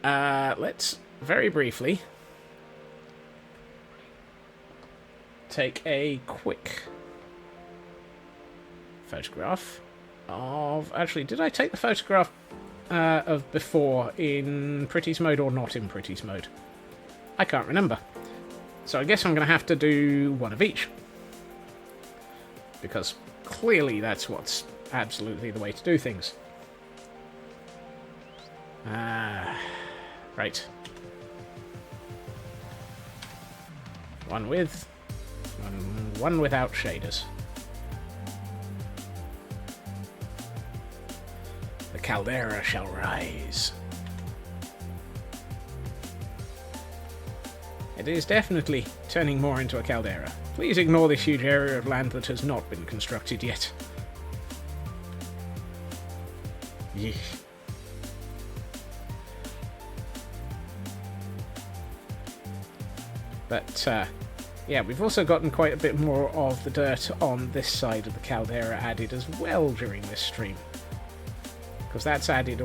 Let's very briefly take a quick photograph of... Actually, did I take the photograph of before in Pretty's mode or not in Pretty's mode? I can't remember. So I guess I'm going to have to do one of each. Because clearly that's what's absolutely the way to do things. Right. One with... one without shaders. The Caldera shall rise. It is definitely turning more into a caldera. Please ignore this huge area of land that has not been constructed yet. Yeesh. But, yeah, we've also gotten quite a bit more of the dirt on this side of the caldera added as well during this stream. Because that's added